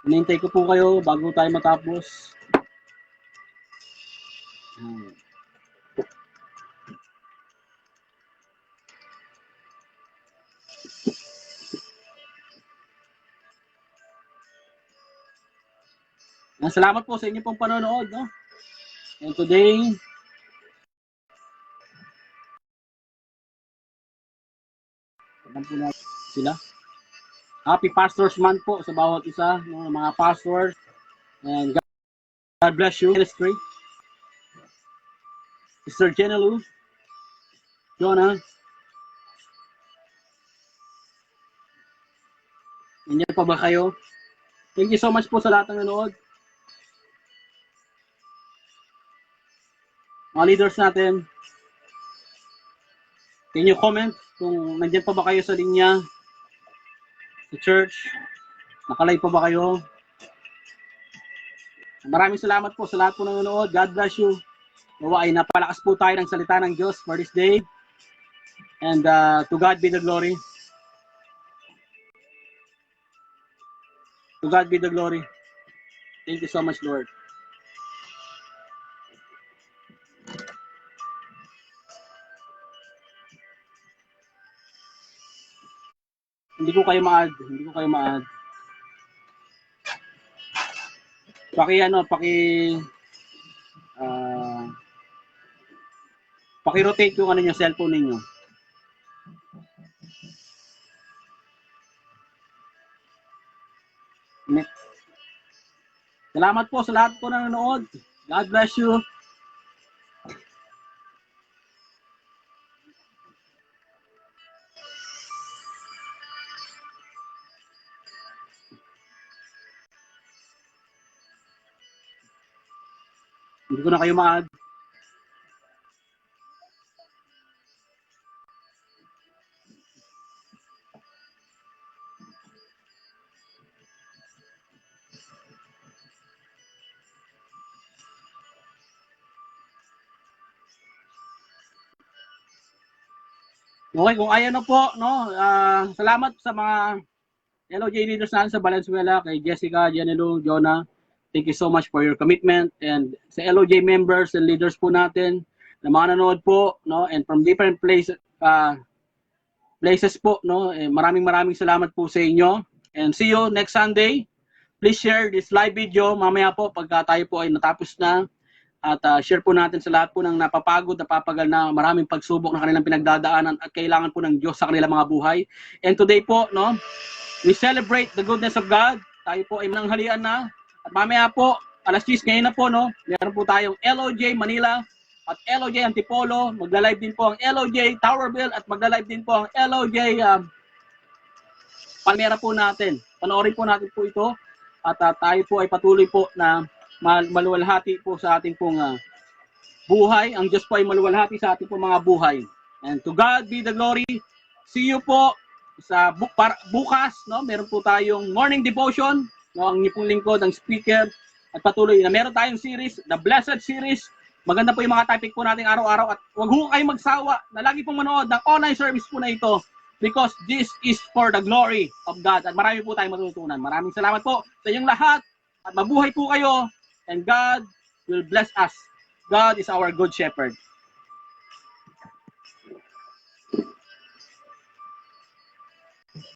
Speaker 3: hinihintay ko po kayo bago tayo matapos. Salamat po sa inyo pong panonood. No? And today, sila. Happy Pastors Month po sa bawat isa, mga pastors. And God bless you. Ministry. Sister Jenelu, Jonah. Nandiyan pa ba kayo? Thank you so much po sa lahat ng nanood. Mga leaders natin, can you comment kung nandiyan pa ba kayo sa linya? Sa church, nakalay pa ba kayo? Maraming salamat po sa lahat po ng nanonood. God bless you. Nawa ay napalakas po tayo ng salita ng Diyos for this day. And to God be the glory. To God be the glory. Thank you so much, Lord. Hindi ko kayo ma-add. Hindi ko kayo ma-add. Ah, paki-rotate yung ano niyo, cellphone ninyo. Next. Salamat po sa lahat po na nanonood. God bless you. Hindi ko na kayo ma-add. Okay, kung ayaw na po, no, salamat sa mga LOJ leaders natin sa Valenzuela, kay Jessica, Janelo, Jonah. Thank you so much for your commitment. And sa LOJ members and leaders po natin na mga nanonood po, no, and from different places po, no, maraming salamat po sa inyo. And see you next Sunday. Please share this live video mamaya po pagka tayo po ay natapos na. At share po natin sa lahat po ng napapagod, napapagal na maraming pagsubok na kanilang pinagdadaanan at kailangan po ng Diyos sa kanilang mga buhay. And today po, no, we celebrate the goodness of God. Tayo po ay mananghalian na. At mamaya po, alas 10 ngayon na po, no, meron po tayong LOJ Manila at LOJ Antipolo. Magla-live din po ang LOJ Towerville at magla-live din po ang LOJ Palmera po natin. Panoorin po natin po ito. At tayo po ay patuloy po na maluwalhati po sa ating pong buhay. Ang Diyos po ay maluwalhati sa ating pong mga buhay. And to God be the glory. See you po sa bukas, no? Meron po tayong morning devotion, no? Ang inyong lingkod, ang speaker, at patuloy na meron tayong series, the Blessed Series. Maganda po yung mga topic po natin araw-araw at huwag ho kayong magsawa na lagi pong manood ng online service po na ito because this is for the glory of God. At marami po tayong matutunan. Maraming salamat po sa inyong lahat at mabuhay po kayo. And God will bless us. God is our good shepherd.